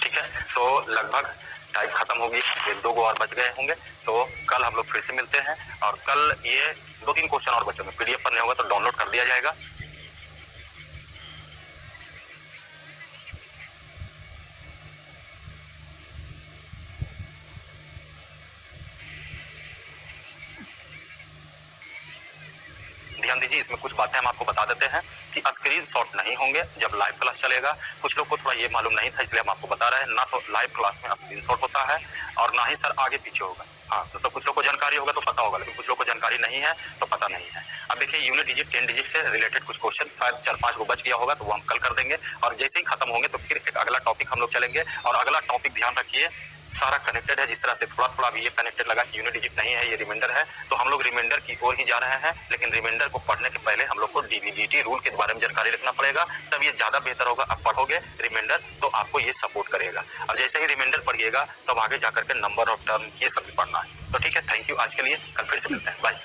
ठीक है, तो लगभग टाइप खत्म होगी, ये 2 और बच गए होंगे, तो कल हम लोग फिर से मिलते हैं और कल ये 2-3 क्वेश्चन और बचे होंगे, पीडीएफ पर नहीं होगा तो डाउनलोड कर दिया जाएगा। ध्यान दीजिए, इसमें कुछ बातें हम आपको बता देते हैं कि स्क्रीनशॉट नहीं होंगे जब लाइव क्लास चलेगा। कुछ लोग को थोड़ा ये मालूम नहीं था इसलिए हम आपको बता रहे हैं, ना तो लाइव क्लास में स्क्रीनशॉट होता है और ना ही सर आगे पीछे होगा। हाँ मतलब कुछ लोग को जानकारी होगा तो पता होगा, लेकिन कुछ लोग को जानकारी नहीं है तो पता नहीं है। अब देखिए यूनिट डिजिट 10 डिजिट से रिलेटेड कुछ क्वेश्चन शायद 4-5 को बच गया होगा तो वो हम कल कर देंगे और जैसे ही खत्म होंगे तो फिर एक अगला टॉपिक हम लोग चलेंगे और अगला टॉपिक ध्यान रखिए सारा कनेक्टेड है, जिस तरह से थोड़ा थोड़ा भी ये कनेक्टेड लगा कि यूनिट डिजिट नहीं है ये रिमाइंडर है, तो हम लोग रिमाइंडर की ओर ही जा रहे हैं। लेकिन रिमाइंडर को पढ़ने के पहले हम लोग को डीवीडीटी रूल के बारे में जानकारी रखना पड़ेगा, तब ये ज्यादा बेहतर होगा। आप पढ़ोगे रिमाइंडर तो आपको ये सपोर्ट करेगा और जैसे ही रिमाइंडर पढ़िएगा तब आगे जाकर के नंबर ऑफ टर्म ये सब भी पढ़ना है। तो ठीक है, थैंक यू आज के लिए, कल फिर से मिलते हैं, बाय।